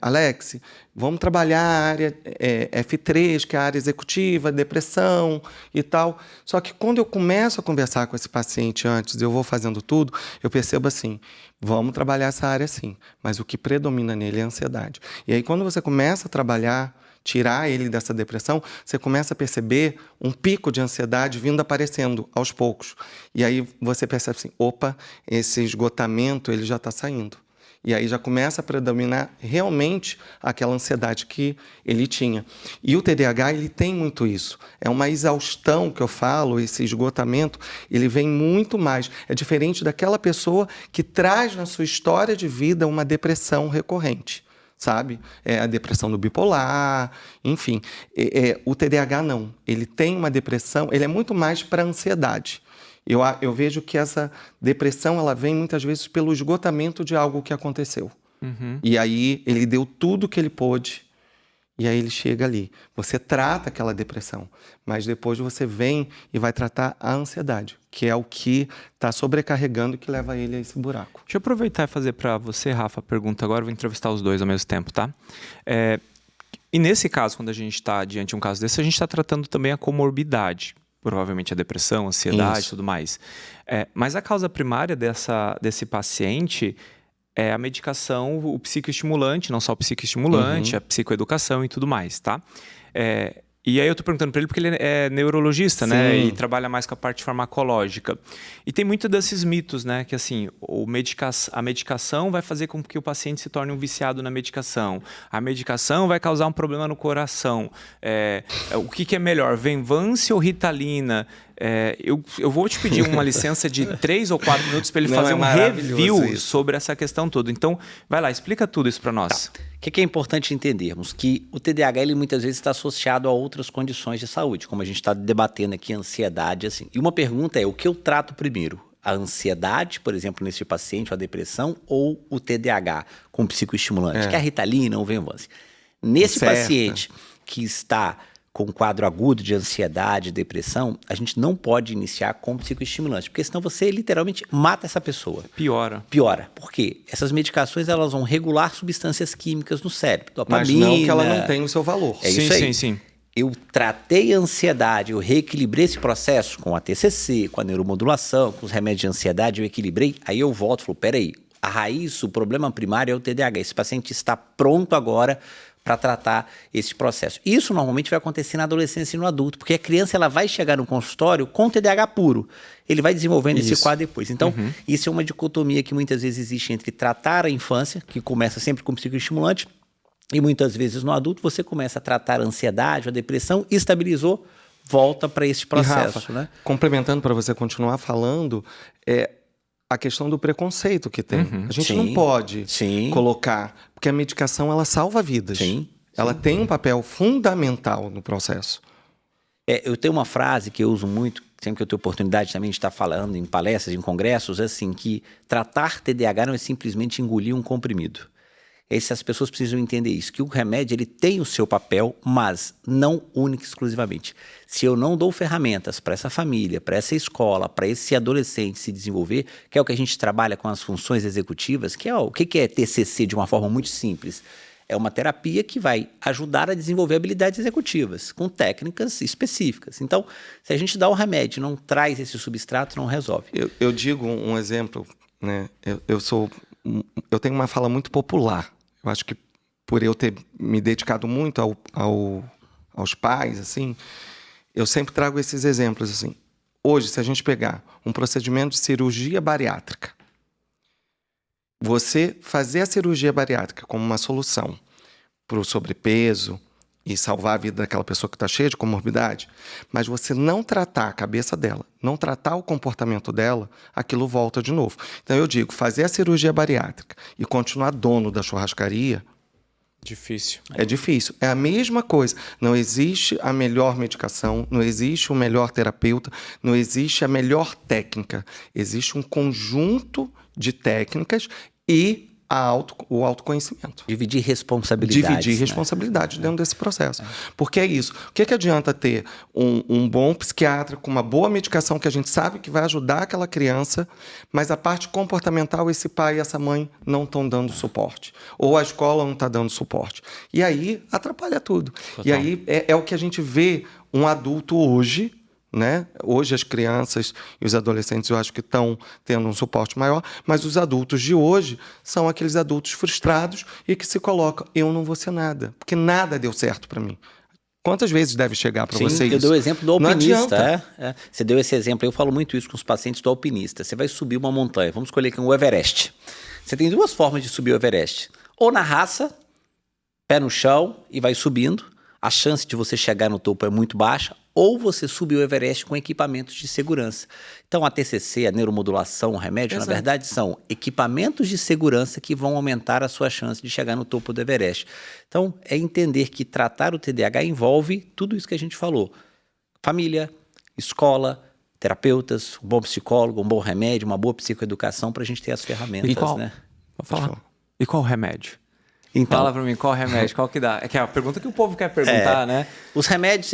S4: Alex, vamos trabalhar a área F3, que é a área executiva, depressão e tal. Só que quando eu começo a conversar com esse paciente antes, eu vou fazendo tudo, eu percebo assim, vamos trabalhar essa área sim, mas o que predomina nele é a ansiedade. E aí, quando você começa a trabalhar, tirar ele dessa depressão, você começa a perceber um pico de ansiedade vindo aparecendo aos poucos. E aí você percebe assim, opa, esse esgotamento ele já está saindo. E aí já começa a predominar realmente aquela ansiedade que ele tinha. E o TDAH, ele tem muito isso. É uma exaustão que eu falo, esse esgotamento, ele vem muito mais. É diferente daquela pessoa que traz na sua história de vida uma depressão recorrente. Sabe? É a depressão do bipolar, enfim. O TDAH não. Ele tem uma depressão, ele é muito mais para ansiedade. Eu vejo que essa depressão ela vem muitas vezes pelo esgotamento de algo que aconteceu. E aí ele deu tudo o que ele pôde e aí ele chega ali. Você trata aquela depressão, mas depois você vem e vai tratar a ansiedade, que é o que está sobrecarregando e que leva ele a esse buraco.
S2: Deixa eu aproveitar e fazer para você, Rafa, a pergunta agora. Vou entrevistar os dois ao mesmo tempo, tá? E nesse caso, quando a gente está diante de um caso desse, a gente está tratando também a comorbidade. Provavelmente a depressão, a ansiedade e tudo mais. Mas a causa primária desse paciente é a medicação, o psicoestimulante, não só o psicoestimulante, a psicoeducação e tudo mais, tá? E aí eu tô perguntando para ele porque ele é neurologista, né? E trabalha mais com a parte farmacológica. E tem muito desses mitos, né? Que assim, a medicação vai fazer com que o paciente se torne um viciado na medicação. A medicação vai causar um problema no coração. O que é melhor, Venvance ou Ritalina? Eu vou te pedir uma licença de 3 ou 4 minutos para ele fazer um review sobre essa questão toda. Então, vai lá, explica tudo isso para nós.
S3: Tá. O que é importante entendermos? Que o TDAH ele muitas vezes está associado a outras condições de saúde, como a gente está debatendo aqui, ansiedade, assim. E uma pergunta é, o que eu trato primeiro? A ansiedade, por exemplo, nesse paciente, a depressão, ou o TDAH com psicoestimulante, que é a Ritalina ou Venvance? Nesse paciente que está com quadro agudo de ansiedade, depressão, a gente não pode iniciar com psicoestimulante, porque senão você literalmente mata essa pessoa.
S2: Piora.
S3: Piora. Por quê? Essas medicações elas vão regular substâncias químicas no cérebro.
S4: Mas
S3: Dopamina,
S4: não que ela não tenha o seu valor.
S3: É isso aí.
S2: Sim.
S3: Eu tratei a ansiedade, eu reequilibrei esse processo com a TCC, com a neuromodulação, com os remédios de ansiedade, eu equilibrei, aí eu volto e falo, peraí, a raiz, o problema primário é o TDAH. Esse paciente está pronto agora para tratar esse processo. Isso normalmente vai acontecer na adolescência e no adulto, porque a criança ela vai chegar no consultório com TDAH puro. Ele vai desenvolvendo esse quadro depois. Então, isso é uma dicotomia que muitas vezes existe entre tratar a infância, que começa sempre com psicoestimulante, e muitas vezes no adulto você começa a tratar a ansiedade, a depressão, estabilizou, volta para esse processo.
S4: Rafa,
S3: né?
S4: Complementando para você continuar falando, a questão do preconceito que tem. A gente não pode colocar, porque a medicação ela salva vidas. Ela tem um papel fundamental no processo.
S3: Eu tenho uma frase que eu uso muito, sempre que eu tenho oportunidade também de estar falando em palestras, em congressos, assim, que tratar TDAH não é simplesmente engolir um comprimido. As pessoas precisam entender isso, que o remédio ele tem o seu papel, mas não único e exclusivamente. Se eu não dou ferramentas para essa família, para essa escola, para esse adolescente se desenvolver, que é o que a gente trabalha com as funções executivas, que é o que é TCC de uma forma muito simples? É uma terapia que vai ajudar a desenvolver habilidades executivas, com técnicas específicas. Então, se a gente dá o remédio e não traz esse substrato, não resolve.
S4: Eu digo um exemplo, né? Eu tenho uma fala muito popular. Eu acho que por eu ter me dedicado muito aos pais, assim, eu sempre trago esses exemplos, assim. Hoje, se a gente pegar um procedimento de cirurgia bariátrica, você fazer a cirurgia bariátrica como uma solução para o sobrepeso e salvar a vida daquela pessoa que está cheia de comorbidade, mas você não tratar a cabeça dela, não tratar o comportamento dela, aquilo volta de novo. Então eu digo, fazer a cirurgia bariátrica e continuar dono da churrascaria,
S2: difícil.
S4: É difícil. É a mesma coisa. Não existe a melhor medicação, não existe o melhor terapeuta, não existe a melhor técnica. Existe um conjunto de técnicas e o autoconhecimento.
S3: Dividir responsabilidades.
S4: Dividir responsabilidade dentro desse processo. Porque é isso. O que adianta ter um bom psiquiatra com uma boa medicação que a gente sabe que vai ajudar aquela criança, mas a parte comportamental esse pai e essa mãe não estão dando suporte. Ou a escola não está dando suporte. E aí atrapalha tudo. Total. E aí é o que a gente vê um adulto hoje, né? Hoje as crianças e os adolescentes eu acho que estão tendo um suporte maior, mas os adultos de hoje são aqueles adultos frustrados e que se colocam, eu não vou ser nada, porque nada deu certo para mim. Quantas vezes deve chegar para você isso?
S3: Eu dei o exemplo do alpinista.
S4: Não adianta.
S3: Você deu esse exemplo, eu falo muito isso com os pacientes do alpinista. Você vai subir uma montanha, vamos escolher aqui o Everest. Você tem duas formas de subir o Everest. Ou na raça, pé no chão e vai subindo, a chance de você chegar no topo é muito baixa, ou você subir o Everest com equipamentos de segurança. Então, a TCC, a neuromodulação, o remédio,
S4: Exato.
S3: Na verdade, são equipamentos de segurança que vão aumentar a sua chance de chegar no topo do Everest. Então, é entender que tratar o TDAH envolve tudo isso que a gente falou. Família, escola, terapeutas, um bom psicólogo, um bom remédio, uma boa psicoeducação para a gente ter as ferramentas, né?
S2: Vou falar. E qual o remédio?
S3: Então,
S2: fala pra mim, qual remédio, qual que dá? É que é a pergunta que o povo quer perguntar, né?
S3: Os remédios,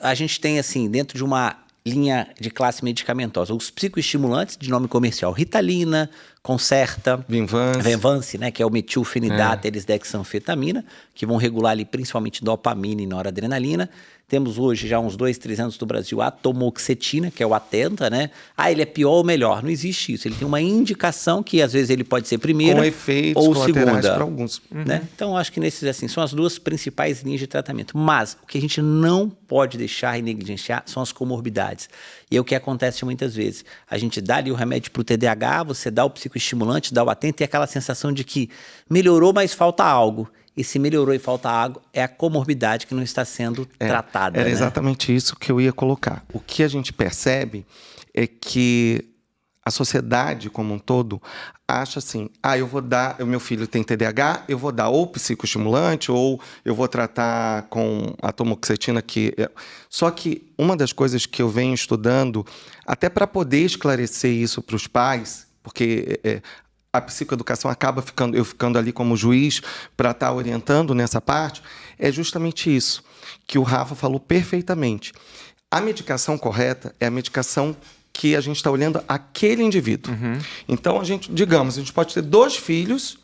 S3: a gente tem assim, dentro de uma linha de classe medicamentosa, os psicoestimulantes de nome comercial, Ritalina, Concerta, Venvance, né, que é o metilfenidato, elisdexanfetamina, que vão regular ali principalmente dopamina e noradrenalina. Temos hoje já uns 2, 3 anos no Brasil a atomoxetina, que é o Atenta, né? Ele é pior ou melhor? Não existe isso. Ele tem uma indicação que às vezes ele pode ser primeira
S4: com efeitos
S3: ou
S4: colaterais
S3: segunda.
S4: para alguns.
S3: Né? Então, acho que nesses assim, são as duas principais linhas de tratamento. Mas o que a gente não pode deixar e negligenciar são as comorbidades. E é o que acontece muitas vezes. A gente dá ali o remédio para o TDAH, você dá o psicoestimulante, dá o Atenta e aquela sensação de que melhorou, mas falta algo. E se melhorou e falta água, é a comorbidade que não está sendo tratada.
S4: Era
S3: né?
S4: exatamente isso que eu ia colocar. O que a gente percebe é que a sociedade como um todo acha assim, eu vou dar, o meu filho tem TDAH, eu vou dar ou psicoestimulante ou eu vou tratar com atomoxetina. Só que uma das coisas que eu venho estudando, até para poder esclarecer isso para os pais, porque a psicoeducação acaba eu ficando ali como juiz para estar orientando nessa parte, é justamente isso que o Rafa falou perfeitamente. A medicação correta é a medicação que a gente está olhando aquele indivíduo. Então, a gente pode ter 2 filhos,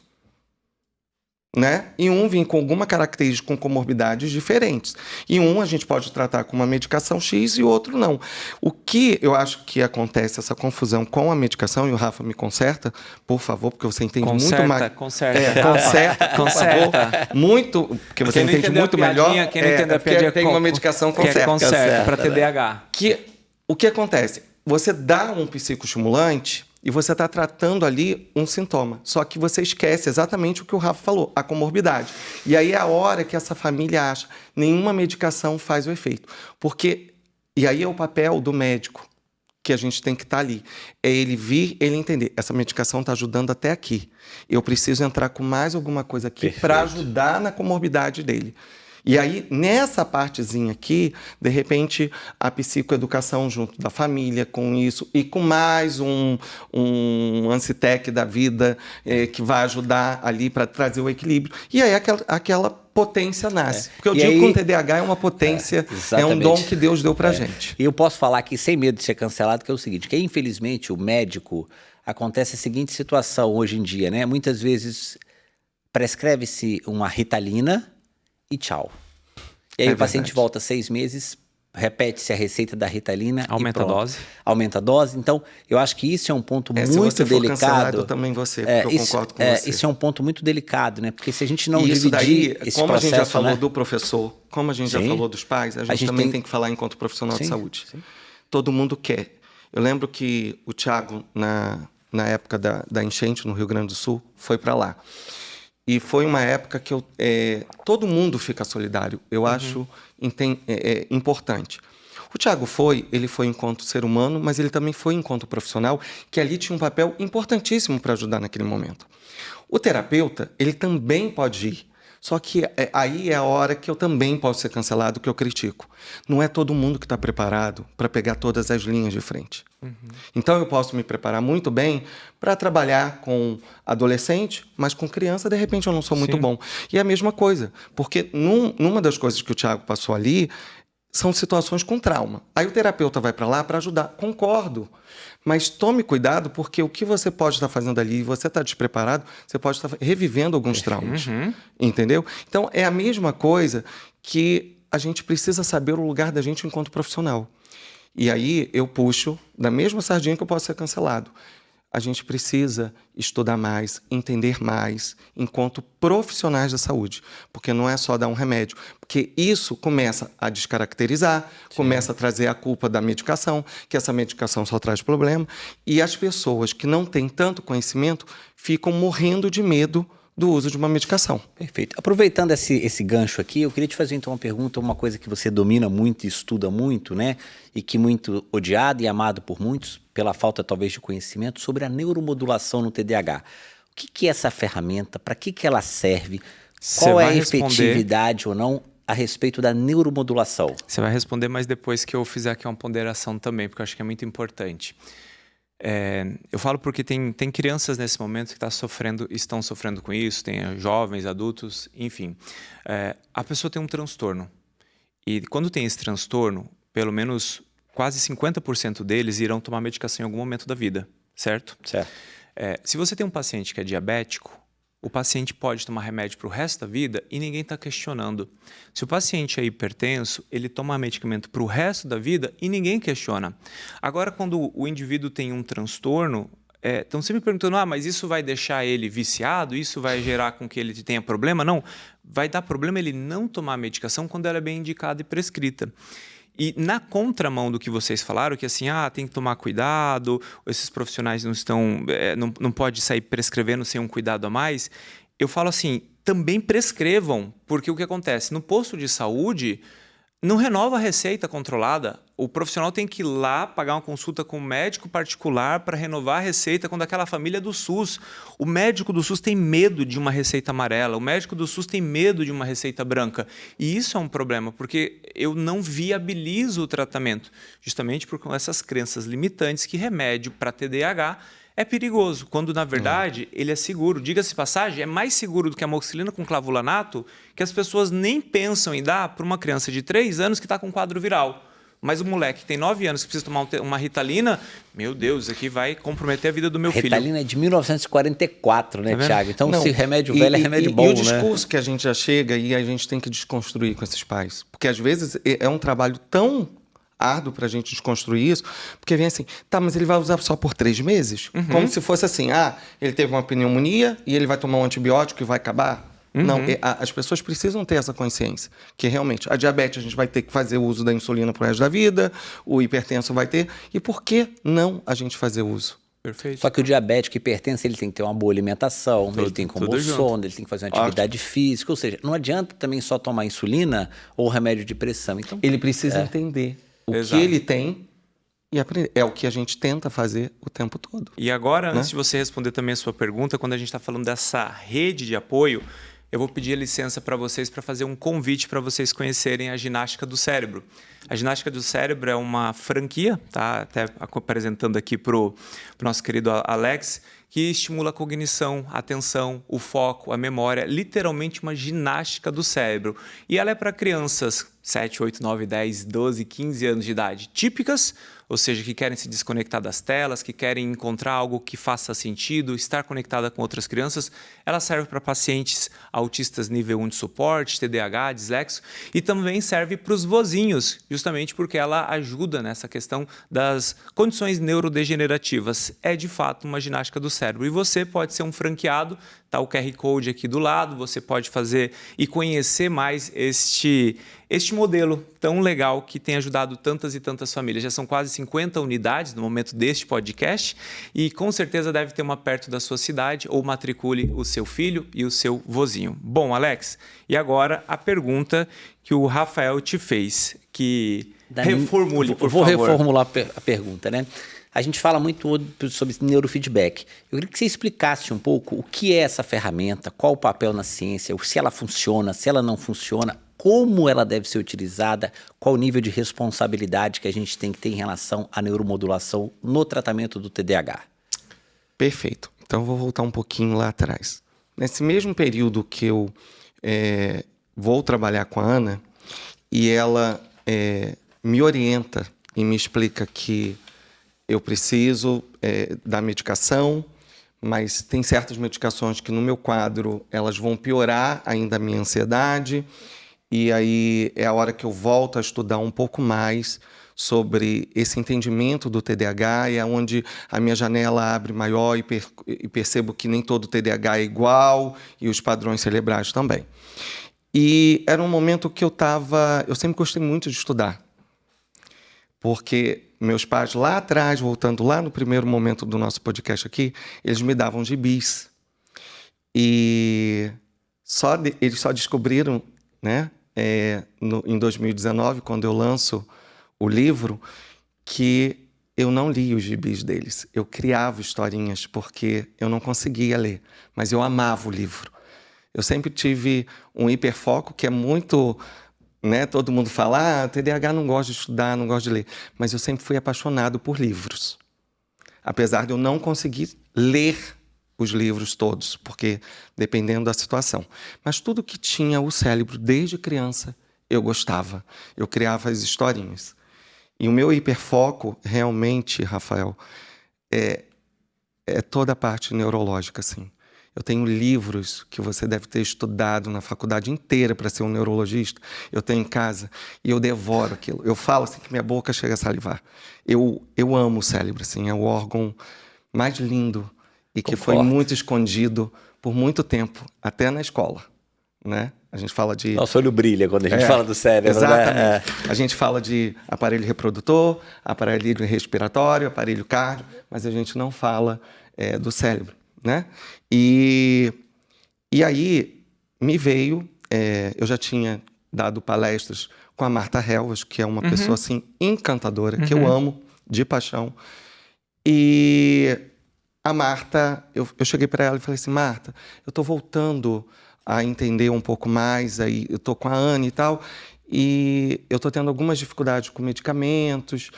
S4: né? E um vir com alguma característica, com comorbidades diferentes. E um a gente pode tratar com uma medicação X e o outro não. O que eu acho que acontece, essa confusão com a medicação, e o Rafa me conserta, por favor, porque você entende muito mais.
S2: Conserta.
S4: Conserta, por favor. Muito, porque você entende muito melhor.
S2: Quem não entende a piadinha,
S4: tem uma medicação conserta.
S2: Conserta para TDAH.
S4: O que acontece? Você dá um psicoestimulante e você está tratando ali um sintoma. Só que você esquece exatamente o que o Rafa falou, a comorbidade. E aí é a hora que essa família acha, nenhuma medicação faz o efeito. E aí é o papel do médico, que a gente tem que estar ali. É ele vir, ele entender, essa medicação está ajudando até aqui. Eu preciso entrar com mais alguma coisa aqui para ajudar na comorbidade dele. E aí, nessa partezinha aqui, de repente, a psicoeducação junto da família, com isso, e com mais um Ancitec da vida, que vai ajudar ali para trazer o equilíbrio. E aí, aquela potência nasce. Porque eu digo que o TDAH é uma potência, é um dom que Deus deu para a gente.
S3: E eu posso falar aqui, sem medo de ser cancelado, que é o seguinte, que infelizmente o médico, acontece a seguinte situação hoje em dia, né? Muitas vezes prescreve-se uma Ritalina e tchau. E aí o paciente volta 6 meses, repete-se a receita da Ritalina
S2: aumenta a dose.
S3: Aumenta a dose. Então, eu acho que isso é um ponto muito
S4: se você for
S3: delicado.
S4: Cancelado, também porque eu concordo com você.
S3: Isso é um ponto muito delicado, né? Porque se a gente não
S4: isso
S3: dividir
S4: daí,
S3: esse
S4: como
S3: processo,
S4: a gente já falou,
S3: né?
S4: do professor, como a gente já falou dos pais, a gente também tem que falar enquanto profissional de saúde.
S3: Sim.
S4: Todo mundo quer. Eu lembro que o Thiago, na época da enchente no Rio Grande do Sul, foi para lá. E foi uma época que todo mundo fica solidário. Eu acho importante. O Thiago ele foi enquanto ser humano, mas ele também foi enquanto profissional, que ali tinha um papel importantíssimo para ajudar naquele momento. O terapeuta, ele também pode ir. Só que aí é a hora que eu também posso ser cancelado, que eu critico. Não é todo mundo que está preparado para pegar todas as linhas de frente. Então, eu posso me preparar muito bem para trabalhar com adolescente, mas com criança, de repente, eu não sou muito bom. E é a mesma coisa, porque numa das coisas que o Thiago passou ali, são situações com trauma. Aí o terapeuta vai para lá para ajudar. Concordo. Mas tome cuidado, porque o que você pode estar fazendo ali, você está despreparado, você pode estar revivendo alguns traumas. Entendeu? Então, é a mesma coisa que a gente precisa saber o lugar da gente enquanto profissional. E aí eu puxo da mesma sardinha que eu posso ser cancelado. A gente precisa estudar mais, entender mais, enquanto profissionais da saúde. Porque não é só dar um remédio. Porque isso começa a descaracterizar, começa a trazer a culpa da medicação, que essa medicação só traz problema. E as pessoas que não têm tanto conhecimento ficam morrendo de medo do uso de uma medicação.
S3: Perfeito. Aproveitando esse gancho aqui, eu queria te fazer então uma pergunta, uma coisa que você domina muito e estuda muito, né? E que muito odiado e amado por muitos, pela falta talvez de conhecimento, sobre a neuromodulação no TDAH. O que é essa ferramenta? Para que ela serve? Qual é a efetividade ou não a respeito da neuromodulação?
S2: Você vai responder, mas depois que eu fizer aqui uma ponderação também, porque eu acho que é muito importante. Eu falo porque tem crianças nesse momento que estão sofrendo com isso, tem jovens, adultos, enfim. A pessoa tem um transtorno. E quando tem esse transtorno, pelo menos quase 50% deles irão tomar medicação em algum momento da vida, certo?
S3: Certo.
S2: Se você tem um paciente que é diabético, o paciente pode tomar remédio para o resto da vida e ninguém está questionando. Se o paciente é hipertenso, ele toma medicamento para o resto da vida e ninguém questiona. Agora, quando o indivíduo tem um transtorno, estão sempre perguntando, mas isso vai deixar ele viciado? Isso vai gerar com que ele tenha problema? Não, vai dar problema ele não tomar a medicação quando ela é bem indicada e prescrita. E na contramão do que vocês falaram, que assim, tem que tomar cuidado, esses profissionais não pode sair prescrevendo sem um cuidado a mais, eu falo assim, também prescrevam, porque o que acontece? No posto de saúde, não renova a receita controlada. O profissional tem que ir lá pagar uma consulta com um médico particular para renovar a receita quando aquela família é do SUS. O médico do SUS tem medo de uma receita amarela, o médico do SUS tem medo de uma receita branca. E isso é um problema, porque eu não viabilizo o tratamento, justamente por essas crenças limitantes que remédio para TDAH é perigoso, quando na verdade ele é seguro. Diga-se de passagem, é mais seguro do que a amoxicilina com clavulanato, que as pessoas nem pensam em dar para uma criança de 3 anos que está com quadro viral. Mas o moleque que tem 9 anos que precisa tomar uma Ritalina, meu Deus, isso aqui vai comprometer a vida do meu filho.
S3: Ritalina é de 1944, né,
S2: Tá vendo?
S3: Tiago? Então,
S4: Não,
S3: se remédio velho é remédio bom,
S4: e
S3: né?
S4: o discurso que a gente já chega e a gente tem que desconstruir com esses pais. Porque, às vezes, é um trabalho tão árduo para a gente desconstruir isso, porque vem assim, tá, mas ele vai usar só por 3 meses? Como se fosse assim, ele teve uma pneumonia e ele vai tomar um antibiótico e vai acabar? Não, as pessoas precisam ter essa consciência, que realmente a diabetes a gente vai ter que fazer o uso da insulina pro resto da vida, o hipertenso vai ter, e por que não a gente fazer uso?
S2: Perfeito.
S3: Só que o diabético hipertenso, ele tem que ter uma boa alimentação, ele tem que comer o sono, ele tem que fazer uma atividade física, ou seja, não adianta também só tomar insulina ou remédio de pressão. Então,
S4: Ele precisa entender o
S2: Exato.
S4: que ele tem e aprender. É o que a gente tenta fazer o tempo todo.
S2: E agora, antes de você responder também a sua pergunta, quando a gente está falando dessa rede de apoio, eu vou pedir licença para vocês para fazer um convite para vocês conhecerem a ginástica do cérebro. A ginástica do cérebro é uma franquia, tá? Até apresentando aqui para o nosso querido Alex, que estimula a cognição, a atenção, o foco, a memória, literalmente uma ginástica do cérebro. E ela é para crianças 7, 8, 9, 10, 12, 15 anos de idade típicas, ou seja, que querem se desconectar das telas, que querem encontrar algo que faça sentido, estar conectada com outras crianças. Ela serve para pacientes autistas nível 1 de suporte, TDAH, dislexo, e também serve para os vozinhos, justamente porque ela ajuda nessa questão das condições neurodegenerativas. É, de fato, uma ginástica do cérebro. E você pode ser um franqueado, tá o QR Code aqui do lado, você pode fazer e conhecer mais este modelo tão legal que tem ajudado tantas e tantas famílias. Já são quase 50 unidades no momento deste podcast e com certeza deve ter uma perto da sua cidade ou matricule o seu filho e o seu vozinho. Bom, Alex, e agora a pergunta que o Rafael te fez, que reformule, por favor.
S3: Vou reformular a pergunta, né? A gente fala muito sobre neurofeedback. Eu queria que você explicasse um pouco o que é essa ferramenta, qual o papel na ciência, se ela funciona, se ela não funciona, como ela deve ser utilizada, qual o nível de responsabilidade que a gente tem que ter em relação à neuromodulação no tratamento do TDAH.
S4: Perfeito. Então, eu vou voltar um pouquinho lá atrás. Nesse mesmo período que eu vou trabalhar com a Ana, e ela me orienta e me explica que eu preciso da medicação, mas tem certas medicações que no meu quadro elas vão piorar ainda a minha ansiedade, e aí é a hora que eu volto a estudar um pouco mais sobre esse entendimento do TDAH, e é onde a minha janela abre maior e percebo que nem todo TDAH é igual, e os padrões cerebrais também. E era um momento que eu sempre gostei muito de estudar, porque meus pais lá atrás, voltando lá no primeiro momento do nosso podcast aqui, eles me davam gibis. E eles só descobriram, né, em 2019, quando eu lanço o livro, que eu não li os gibis deles. Eu criava historinhas porque eu não conseguia ler, mas eu amava o livro. Eu sempre tive um hiperfoco que é muito... né? Todo mundo fala, TDAH não gosta de estudar, não gosta de ler. Mas eu sempre fui apaixonado por livros. Apesar de eu não conseguir ler os livros todos, porque dependendo da situação. Mas tudo que tinha o cérebro desde criança, eu gostava. Eu criava as historinhas. E o meu hiperfoco, realmente, Rafael, é toda a parte neurológica, assim. Eu tenho livros que você deve ter estudado na faculdade inteira para ser um neurologista. Eu tenho em casa e eu devoro aquilo. Eu falo assim que minha boca chega a salivar. Eu amo o cérebro, assim, é o órgão mais lindo e que foi muito escondido por muito tempo, até na escola, né? A gente fala de...
S3: Nosso olho brilha quando a gente fala do cérebro,
S4: exatamente.
S3: Né?
S4: A gente fala de aparelho reprodutor, aparelho respiratório, aparelho cardio, mas a gente não fala do cérebro, né? E aí me veio, eu já tinha dado palestras com a Marta Helvas, que é uma pessoa assim encantadora, que eu amo de paixão. E a Marta, eu cheguei para ela e falei assim, Marta, eu estou voltando a entender um pouco mais, aí eu estou com a Ana e tal, e eu estou tendo algumas dificuldades com medicamentos.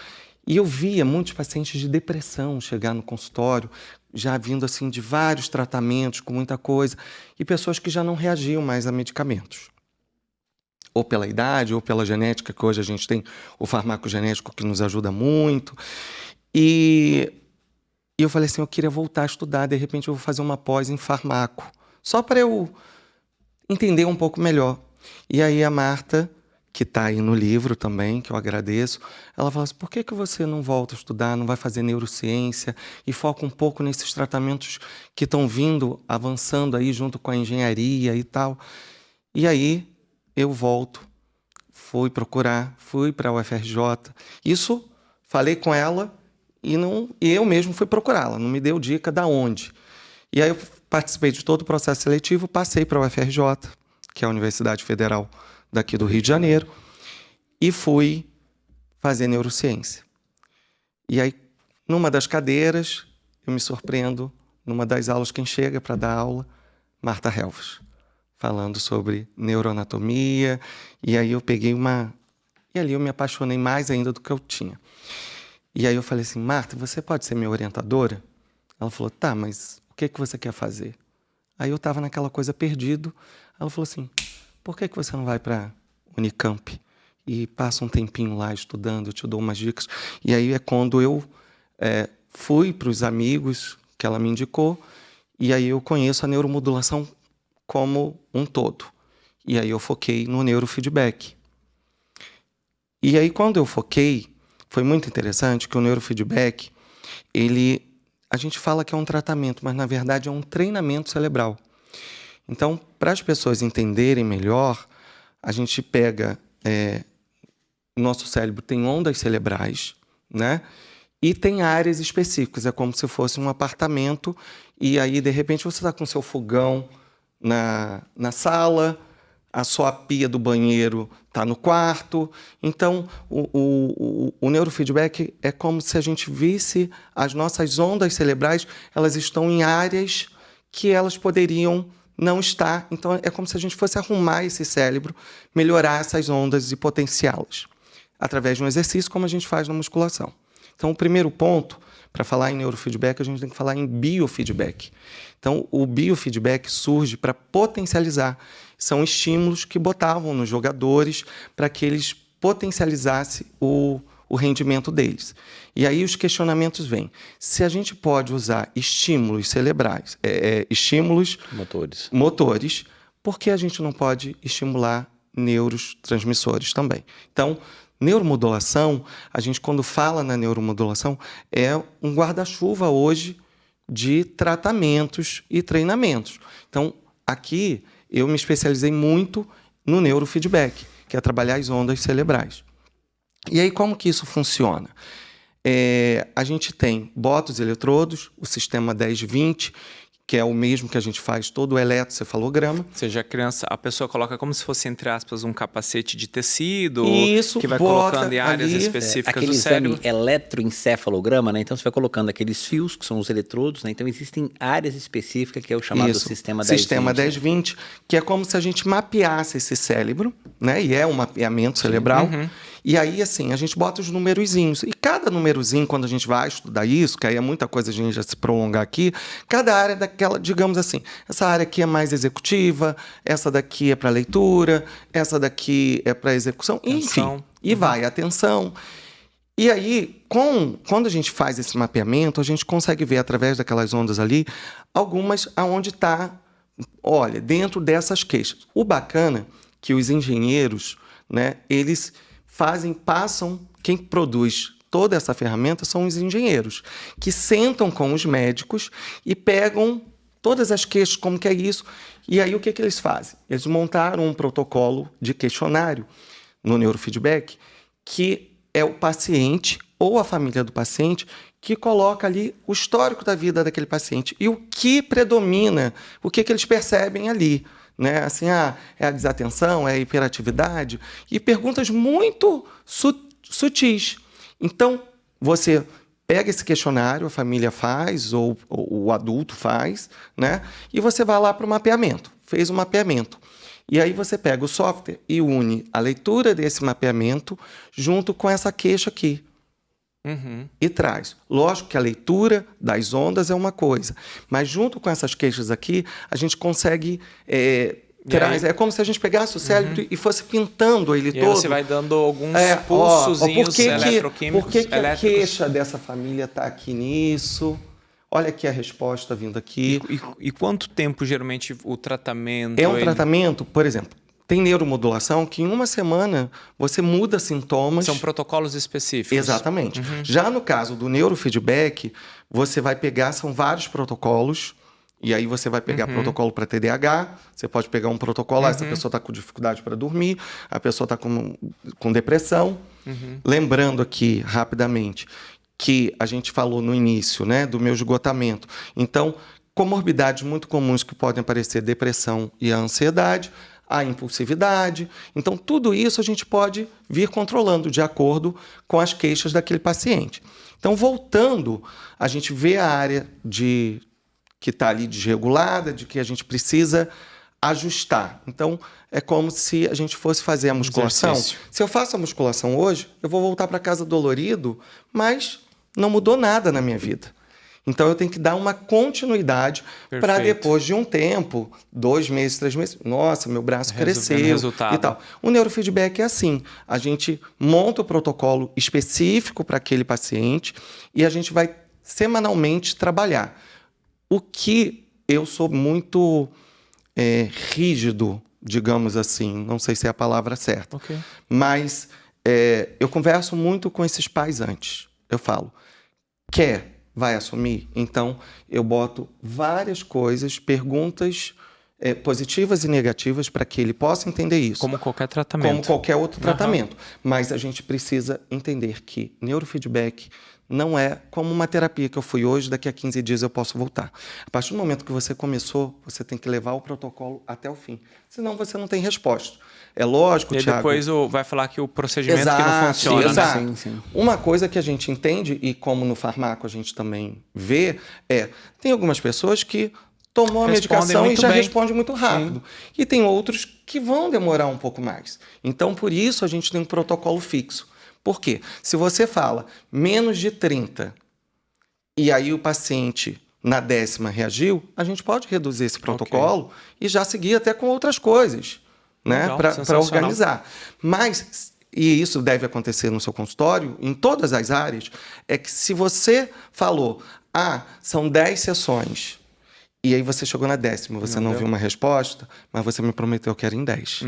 S4: E eu via muitos pacientes de depressão chegar no consultório já vindo assim de vários tratamentos, com muita coisa, e pessoas que já não reagiam mais a medicamentos. Ou pela idade, ou pela genética, que hoje a gente tem o farmacogenético que nos ajuda muito. E eu falei assim, eu queria voltar a estudar, de repente eu vou fazer uma pós em farmaco, só para eu entender um pouco melhor. E aí a Marta, que está aí no livro também, que eu agradeço, ela falou assim, por que você não volta a estudar, não vai fazer neurociência e foca um pouco nesses tratamentos que estão vindo, avançando aí junto com a engenharia e tal. E aí eu volto, fui procurar, fui para a UFRJ. Isso, falei com ela e eu mesmo fui procurá-la, não me deu dica da onde. E aí eu participei de todo o processo seletivo, passei para a UFRJ, que é a Universidade Federal daqui do Rio de Janeiro, e fui fazer neurociência. E aí, numa das cadeiras, eu me surpreendo, numa das aulas, quem chega para dar aula, Marta Helves, falando sobre neuroanatomia, e aí eu peguei E ali eu me apaixonei mais ainda do que eu tinha. E aí eu falei assim, Marta, você pode ser minha orientadora? Ela falou, tá, mas o que você quer fazer? Aí eu estava naquela coisa perdido, ela falou assim, por que você não vai para Unicamp e passa um tempinho lá estudando, eu te dou umas dicas. E aí é quando eu fui para os amigos que ela me indicou, e aí eu conheço a neuromodulação como um todo. E aí eu foquei no neurofeedback. E aí quando eu foquei, foi muito interessante que o neurofeedback, a gente fala que é um tratamento, mas na verdade é um treinamento cerebral. Então, para as pessoas entenderem melhor, a gente pega... nosso cérebro tem ondas cerebrais, né? E tem áreas específicas. É como se fosse um apartamento e aí, de repente, você está com seu fogão na sala, a sua pia do banheiro está no quarto. Então, o neurofeedback é como se a gente visse as nossas ondas cerebrais, elas estão em áreas que elas poderiam não está. Então, é como se a gente fosse arrumar esse cérebro, melhorar essas ondas e potenciá-las, através de um exercício, como a gente faz na musculação. Então, o primeiro ponto, para falar em neurofeedback, a gente tem que falar em biofeedback. Então, o biofeedback surge para potencializar. São estímulos que botavam nos jogadores para que eles potencializassem o rendimento deles. E aí os questionamentos vêm. Se a gente pode usar estímulos cerebrais, estímulos motores, por que a gente não pode estimular neurotransmissores também? Então, neuromodulação, a gente quando fala na neuromodulação, é um guarda-chuva hoje de tratamentos e treinamentos. Então, aqui eu me especializei muito no neurofeedback, que é trabalhar as ondas cerebrais. E aí, como que isso funciona? A gente bota os eletrodos, o sistema 10-20, que é o mesmo que a gente faz todo o eletrocefalograma.
S2: Ou seja, a pessoa coloca como se fosse, entre aspas, um capacete de tecido,
S4: isso,
S2: que vai colocando em áreas específicas do cérebro.
S3: Aquele exame eletroencefalograma, né? Então você vai colocando aqueles fios, que são os eletrodos, né? Então existem áreas específicas, que é o chamado sistema 10-20.
S4: Sistema 10-20, que é como se a gente mapeasse esse cérebro, né? E é um mapeamento cerebral. Uhum. E aí, assim, a gente bota os numerozinhos. E cada numerozinho, quando a gente vai estudar isso, que aí é muita coisa a gente já se prolongar aqui, cada área daquela, digamos assim, essa área aqui é mais executiva, essa daqui é para leitura, essa daqui é para execução, enfim. E vai, atenção. E aí, quando a gente faz esse mapeamento, a gente consegue ver, através daquelas ondas ali, algumas aonde está, olha, dentro dessas queixas. O bacana que os engenheiros, né, eles passam, quem produz toda essa ferramenta são os engenheiros, que sentam com os médicos e pegam todas as queixas, como que é isso. E aí o que eles fazem? Eles montaram um protocolo de questionário no neurofeedback, que é o paciente ou a família do paciente que coloca ali o histórico da vida daquele paciente e o que predomina, o que eles percebem ali. Né? Assim, é a desatenção, é a hiperatividade, e perguntas muito sutis. Então, você pega esse questionário, a família faz, ou o adulto faz, né? E você vai lá para o mapeamento, fez o mapeamento. E aí você pega o software e une a leitura desse mapeamento junto com essa queixa aqui. e traz. Lógico que a leitura das ondas é uma coisa, mas junto com essas queixas aqui, a gente consegue... é como se a gente pegasse o cérebro e fosse pintando ele todo.
S2: E aí você vai dando alguns pulsozinhos eletroquímicos.
S4: Por que a queixa dessa família está aqui nisso? Olha aqui a resposta vindo aqui.
S2: E quanto tempo, geralmente, o tratamento...
S4: É um tratamento, por exemplo, tem neuromodulação que em uma semana você muda sintomas.
S2: São protocolos específicos.
S4: Exatamente. Já no caso do neurofeedback, você vai pegar, são vários protocolos, e aí você vai pegar protocolo para TDAH, você pode pegar um protocolo, essa pessoa está com dificuldade para dormir, a pessoa está com depressão. Lembrando aqui, rapidamente, que a gente falou no início, né, do meu esgotamento. Então, comorbidades muito comuns que podem aparecer, depressão e a ansiedade, a impulsividade. Então, tudo isso a gente pode vir controlando de acordo com as queixas daquele paciente. Então, voltando, a gente vê a área que está ali desregulada, de que a gente precisa ajustar. Então, é como se a gente fosse fazer a musculação. Se eu faço a musculação hoje, eu vou voltar para casa dolorido, mas não mudou nada na minha vida. Então, eu tenho que dar uma continuidade para depois de um tempo, 2 meses, 3 meses, nossa, meu braço cresceu e tal. O neurofeedback é assim, a gente monta o protocolo específico para aquele paciente e a gente vai semanalmente trabalhar. O que eu sou muito rígido, digamos assim, não sei se é a palavra certa, mas eu converso muito com esses pais antes. Eu falo, vai assumir? Então, eu boto várias coisas, perguntas positivas e negativas para que ele possa entender isso.
S2: Como qualquer tratamento.
S4: Como qualquer outro tratamento. Mas a gente precisa entender que neurofeedback não é como uma terapia que eu fui hoje, daqui a 15 dias eu posso voltar. A partir do momento que você começou, você tem que levar o protocolo até o fim. Senão você não tem resposta. É lógico, Thiago...
S2: E depois vai falar que o procedimento que não funciona.
S4: Exato.
S2: Né?
S4: Sim. Uma coisa que a gente entende, e como no farmaco a gente também vê, tem algumas pessoas que tomam a medicação e já respondem muito rápido. Sim. E tem outros que vão demorar um pouco mais. Então, por isso, a gente tem um protocolo fixo. Por quê? Se você fala menos de 30 e aí o paciente na 10ª reagiu, a gente pode reduzir esse protocolo e já seguir até com outras coisas, né? Para organizar. Mas, e isso deve acontecer no seu consultório, em todas as áreas, é que se você falou, são 10 sessões, e aí você chegou na 10ª, você não viu uma resposta, mas você me prometeu que era em 10.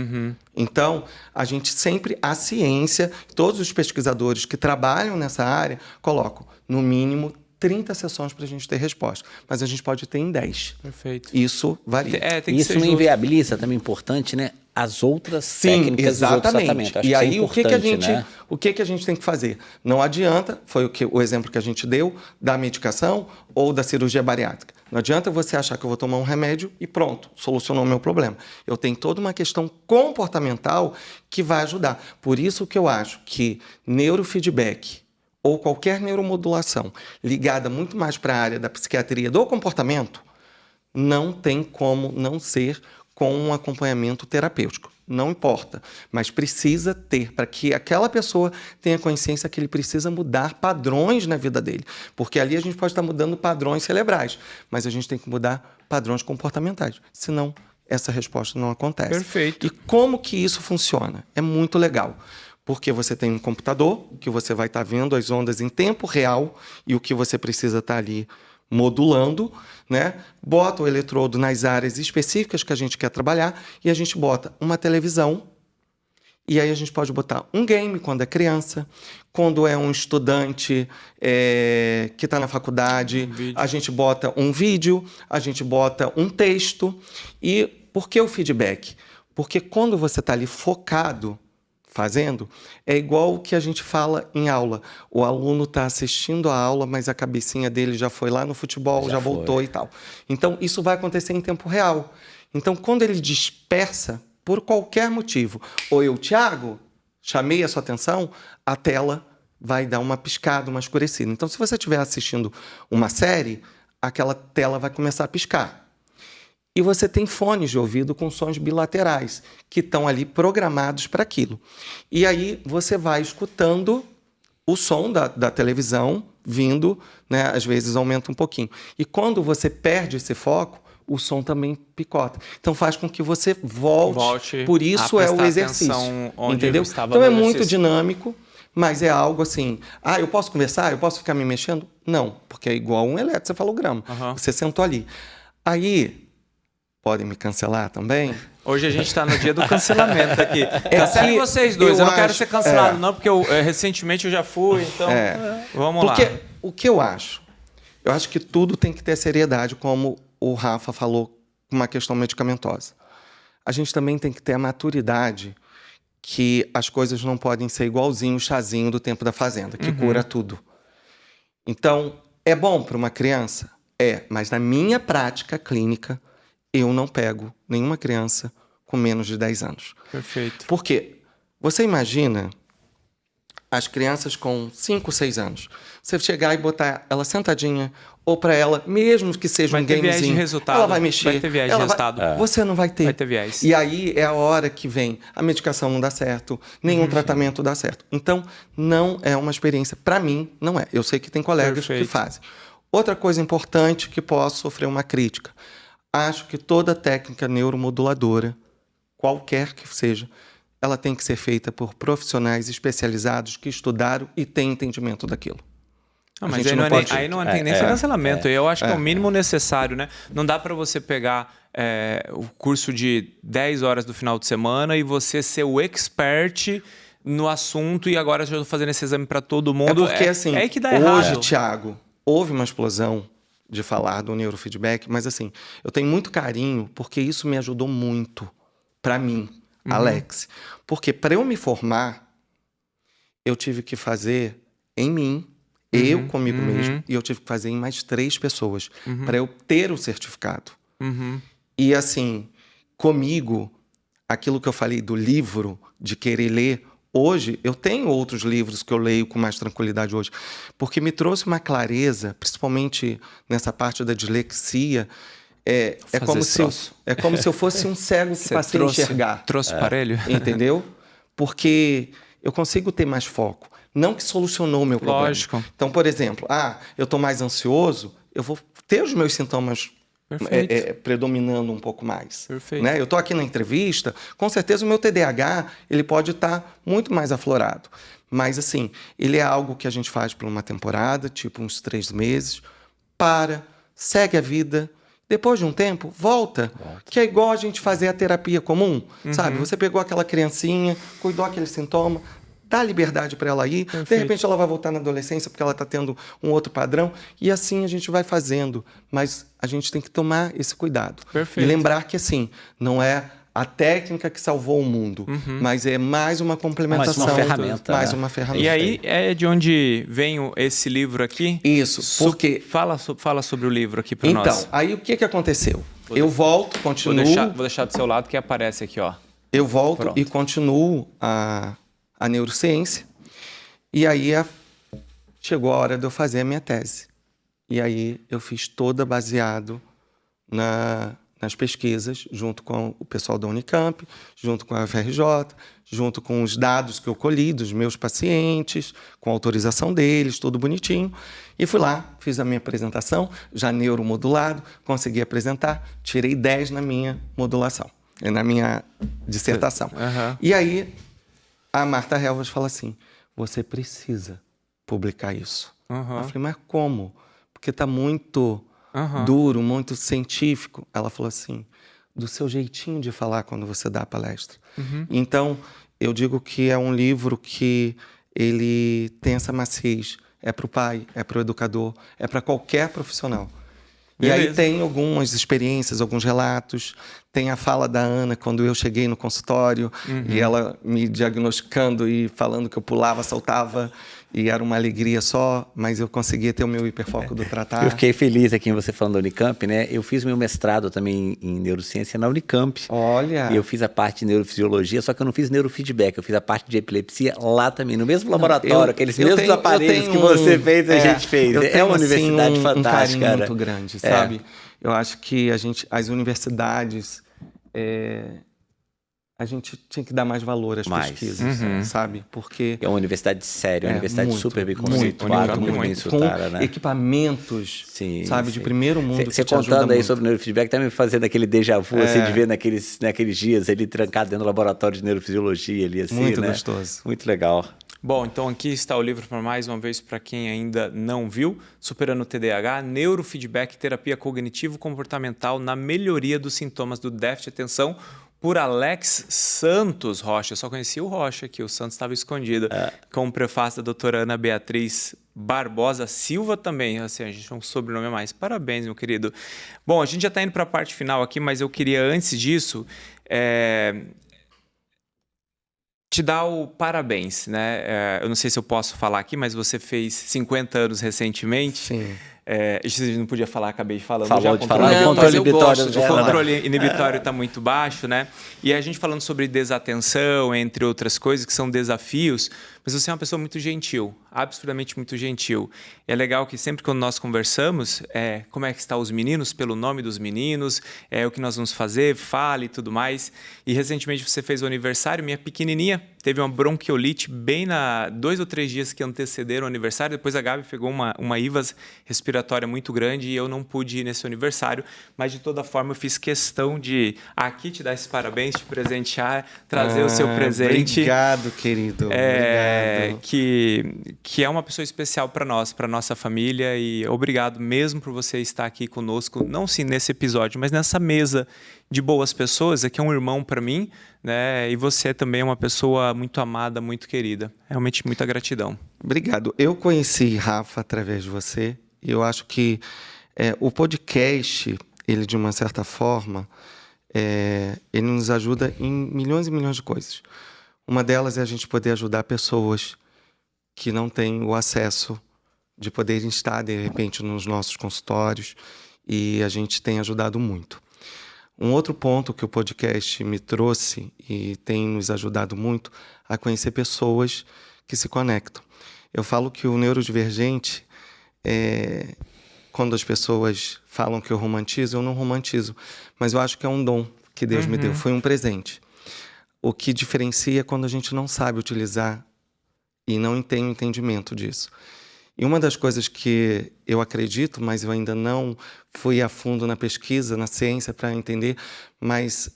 S4: Então, a gente sempre, a ciência, todos os pesquisadores que trabalham nessa área, colocam no mínimo 30 sessões para a gente ter resposta. Mas a gente pode ter em 10.
S2: Perfeito.
S4: Isso varia.
S3: Tem que isso não inviabiliza, também importante, né? As outras técnicas dos outros tratamentos. Acho
S4: e aí, o que
S3: a
S4: gente tem que fazer? Não adianta, foi o exemplo que a gente deu, da medicação ou da cirurgia bariátrica. Não adianta você achar que eu vou tomar um remédio e pronto, solucionou o meu problema. Eu tenho toda uma questão comportamental que vai ajudar. Por isso que eu acho que neurofeedback ou qualquer neuromodulação ligada muito mais para a área da psiquiatria do comportamento não tem como não ser com um acompanhamento terapêutico. Não importa, mas precisa ter, para que aquela pessoa tenha consciência que ele precisa mudar padrões na vida dele. Porque ali a gente pode estar mudando padrões cerebrais, mas a gente tem que mudar padrões comportamentais, senão essa resposta não acontece.
S2: Perfeito.
S4: E como que isso funciona? É muito legal. Porque você tem um computador, que você vai estar vendo as ondas em tempo real e o que você precisa estar ali modulando, né? Bota o eletrodo nas áreas específicas que a gente quer trabalhar e a gente bota uma televisão e aí a gente pode botar um game quando é criança, quando é um estudante que está na faculdade, a gente bota um vídeo, a gente bota um texto. E por que o feedback? Porque quando você está ali focado, fazendo, é igual o que a gente fala em aula. O aluno está assistindo a aula, mas a cabecinha dele já foi lá no futebol, já voltou e tal. Então, isso vai acontecer em tempo real. Então, quando ele dispersa, por qualquer motivo, ou eu, Thiago, chamei a sua atenção, a tela vai dar uma piscada, uma escurecida. Então, se você estiver assistindo uma série, aquela tela vai começar a piscar. E você tem fones de ouvido com sons bilaterais, que estão ali programados para aquilo. E aí você vai escutando o som da televisão vindo, né, às vezes aumenta um pouquinho. E quando você perde esse foco, o som também picota. Então faz com que você volte. Por isso é o exercício. Entendeu? Então é muito dinâmico, mas é algo assim. Ah, eu posso conversar? Eu posso ficar me mexendo? Não, porque é igual um eletrocefalograma. Você sentou ali. Aí, podem me cancelar também?
S2: Hoje a gente está no dia do cancelamento aqui. Cancelem vocês dois. Eu não quero ser cancelado, não, porque recentemente eu já fui, então vamos lá.
S4: Porque o que eu acho? Eu acho que tudo tem que ter seriedade, como o Rafa falou, com uma questão medicamentosa. A gente também tem que ter a maturidade que as coisas não podem ser igualzinho o chazinho do tempo da fazenda, que cura tudo. Então, é bom para uma criança? É, mas na minha prática clínica, eu não pego nenhuma criança com menos de 10 anos.
S2: Perfeito.
S4: Por quê? Você imagina as crianças com 5, 6 anos. Você chegar e botar ela sentadinha, ou para ela, mesmo que seja um gamezinho, ela vai mexer.
S2: Vai ter viés de resultado.
S4: Você não vai ter.
S2: Vai ter viés.
S4: E aí é a hora que vem, a medicação não dá certo, nenhum tratamento dá certo. Então, não é uma experiência. Para mim, não é. Eu sei que tem colegas que fazem. Outra coisa importante que posso sofrer uma crítica. Acho que toda técnica neuromoduladora, qualquer que seja, ela tem que ser feita por profissionais especializados que estudaram e têm entendimento daquilo.
S2: Mas aí não tem nem cancelamento. Eu acho que é o mínimo necessário, né? Não dá para você pegar o curso de 10 horas do final de semana e você ser o expert no assunto e agora eu já estou fazendo esse exame para todo mundo.
S4: Porque assim,
S2: é que dá errado.
S4: Hoje, Thiago, houve uma explosão de falar do neurofeedback, mas assim, eu tenho muito carinho porque isso me ajudou muito para mim, Alex. Porque para eu me formar, eu tive que fazer em mim, eu comigo mesmo, e eu tive que fazer em mais 3 pessoas para eu ter o certificado. E assim, comigo, aquilo que eu falei do livro, de querer ler, hoje eu tenho outros livros que eu leio com mais tranquilidade hoje, porque me trouxe uma clareza, principalmente nessa parte da dislexia. É como se eu fosse um cego que passei a enxergar.
S2: Trouxe aparelho?
S4: Entendeu? Porque eu consigo ter mais foco. Não que solucionou o meu problema.
S2: Lógico.
S4: Então, por exemplo, eu estou mais ansioso, eu vou ter os meus sintomas predominando um pouco mais.
S2: Perfeito.
S4: Né? Eu estou aqui na entrevista, com certeza o meu TDAH ele pode estar muito mais aflorado. Mas, assim, ele é algo que a gente faz por uma temporada, tipo uns 3 meses, segue a vida. Depois de um tempo, volta. Que é igual a gente fazer a terapia comum, sabe? Você pegou aquela criancinha, cuidou aquele sintoma, dá liberdade para ela ir. Perfeito. De repente ela vai voltar na adolescência porque ela está tendo um outro padrão. E assim a gente vai fazendo. Mas a gente tem que tomar esse cuidado.
S2: Perfeito.
S4: E lembrar que assim, não é a técnica que salvou o mundo, mas é mais uma complementação.
S3: Mais uma ferramenta.
S4: Mais uma ferramenta.
S2: E aí é de onde vem esse livro aqui?
S4: Isso, porque...
S2: Fala sobre o livro aqui para nós.
S4: Então, aí o que aconteceu? Eu volto, continuo...
S2: Vou deixar do seu lado que aparece aqui, ó.
S4: Eu volto e continuo a neurociência. E aí chegou a hora de eu fazer a minha tese. E aí eu fiz toda baseado nas pesquisas, junto com o pessoal da Unicamp, junto com a UFRJ, junto com os dados que eu colhi dos meus pacientes, com a autorização deles, tudo bonitinho. E fui lá, fiz a minha apresentação, já neuromodulado, consegui apresentar, tirei 10 na minha modulação, na minha dissertação. E aí a Marta Helvas fala assim, você precisa publicar isso. Eu falei, mas como? Porque está muito... duro, muito científico. Ela falou assim, do seu jeitinho de falar quando você dá a palestra. Então, eu digo que é um livro que ele tem essa maciez. É para o pai, é para o educador, é para qualquer profissional. Beleza. E aí tem algumas experiências, alguns relatos. Tem a fala da Ana, quando eu cheguei no consultório, e ela me diagnosticando e falando que eu pulava, saltava, e era uma alegria só, mas eu conseguia ter o meu hiperfoco do tratar.
S3: Eu fiquei feliz aqui em você falando da Unicamp, né? Eu fiz meu mestrado também em neurociência na Unicamp.
S4: Olha!
S3: E eu fiz a parte de neurofisiologia, só que eu não fiz neurofeedback, eu fiz a parte de epilepsia lá também, no mesmo laboratório, aqueles mesmos aparelhos que você fez, a gente fez. É uma universidade fantástica,
S4: um carinho muito grande, sabe? Eu acho que as universidades, a gente tinha que dar mais valor às pesquisas, sabe? Porque
S3: é uma universidade séria, uma universidade
S4: muito,
S3: super bem
S4: muito,
S3: conceituada, muito bem
S4: com
S3: estruturada, né?
S4: equipamentos,
S3: Sim,
S4: sabe,
S3: sim.
S4: de primeiro mundo.
S3: Você
S4: que te ajuda
S3: contando aí
S4: muito.
S3: sobre neurofeedback, tá me fazendo aquele déjà vu, assim, de ver naqueles dias ele trancado dentro do laboratório de neurofisiologia ali, assim,
S4: Muito
S3: né?
S4: gostoso.
S3: Muito legal.
S2: Bom, então aqui está o livro para mais uma vez para quem ainda não viu, Superando o TDAH, Neurofeedback, Terapia Cognitivo-Comportamental na Melhoria dos Sintomas do Déficit de Atenção, por Alex Santos Rocha. Eu só conhecia o Rocha aqui, o Santos estava escondido. Com o prefácio da doutora Ana Beatriz Barbosa Silva também. Assim, a gente tem um sobrenome a mais. Parabéns, meu querido. Bom, a gente já está indo para a parte final aqui, mas eu queria, antes disso, te dar o parabéns, né? Eu não sei se eu posso falar aqui, mas você fez 50 anos recentemente.
S4: Sim.
S2: Isso não podia falar, acabei falando.
S3: Falou
S2: já
S3: de falar,
S2: controle,
S3: o controle inibitório
S2: o controle inibitório está muito baixo, né? E a gente falando sobre desatenção, entre outras coisas, que são desafios, mas você é uma pessoa muito gentil, absurdamente muito gentil. E é legal que sempre quando nós conversamos, como é que estão os meninos, pelo nome dos meninos, o que nós vamos fazer, fale e tudo mais. E recentemente você fez o aniversário, minha pequenininha teve uma bronquiolite bem 2 ou 3 dias que antecederam o aniversário. Depois a Gabi pegou uma IVAS respiratória muito grande e eu não pude ir nesse aniversário. Mas, de toda forma, eu fiz questão de aqui te dar esses parabéns, te presentear, trazer o seu presente.
S4: Obrigado, querido. Obrigado.
S2: Que é uma pessoa especial para nós, para nossa família. E obrigado mesmo por você estar aqui conosco, não sim nesse episódio, mas nessa mesa de boas pessoas. Aqui é um irmão para mim, né? E você também é uma pessoa muito amada, muito querida. Realmente muita gratidão.
S4: Obrigado. Eu conheci Rafa através de você e eu acho que o podcast, ele de uma certa forma, ele nos ajuda em milhões e milhões de coisas. Uma delas é a gente poder ajudar pessoas que não têm o acesso de poderem estar, de repente, nos nossos consultórios, e a gente tem ajudado muito. Um outro ponto que o podcast me trouxe e tem nos ajudado muito a conhecer pessoas que se conectam. Eu falo que o neurodivergente, quando as pessoas falam que eu romantizo, eu não romantizo, mas eu acho que é um dom que Deus me deu, foi um presente. O que diferencia é quando a gente não sabe utilizar e não tem o entendimento disso. E uma das coisas que eu acredito, mas eu ainda não fui a fundo na pesquisa, na ciência para entender, mas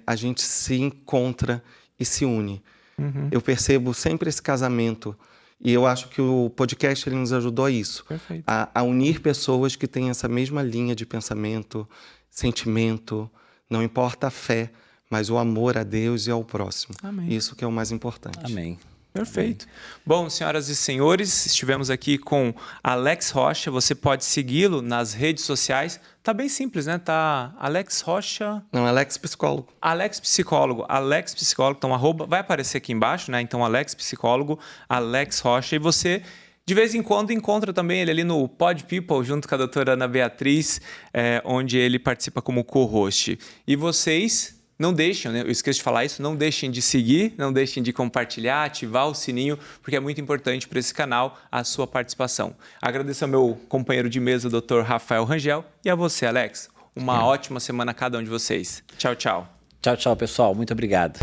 S4: a gente se encontra e se une. Eu percebo sempre esse casamento e eu acho que o podcast ele nos ajudou a isso. A unir pessoas que têm essa mesma linha de pensamento, sentimento, não importa a fé, mas o amor a Deus e ao próximo.
S2: Amém.
S4: Isso que é o mais importante.
S3: Amém.
S2: Perfeito. Bom, senhoras e senhores, estivemos aqui com Alex Rocha. Você pode segui-lo nas redes sociais. Tá bem simples, né? Tá Alex Rocha...
S4: Não, Alex Psicólogo.
S2: Alex Psicólogo. Alex Psicólogo. Então, vai aparecer aqui embaixo, né? Então, Alex Psicólogo, Alex Rocha. E você... De vez em quando encontra também ele ali no Pod People, junto com a doutora Ana Beatriz, onde ele participa como co-host. E vocês... Não deixem, né? Eu esqueço de falar isso, não deixem de seguir, não deixem de compartilhar, ativar o sininho, porque é muito importante para esse canal a sua participação. Agradeço ao meu companheiro de mesa, Dr. Rafael Rangel, e a você, Alex. Uma ótima semana a cada um de vocês. Tchau, tchau.
S3: Tchau, tchau, pessoal. Muito obrigado.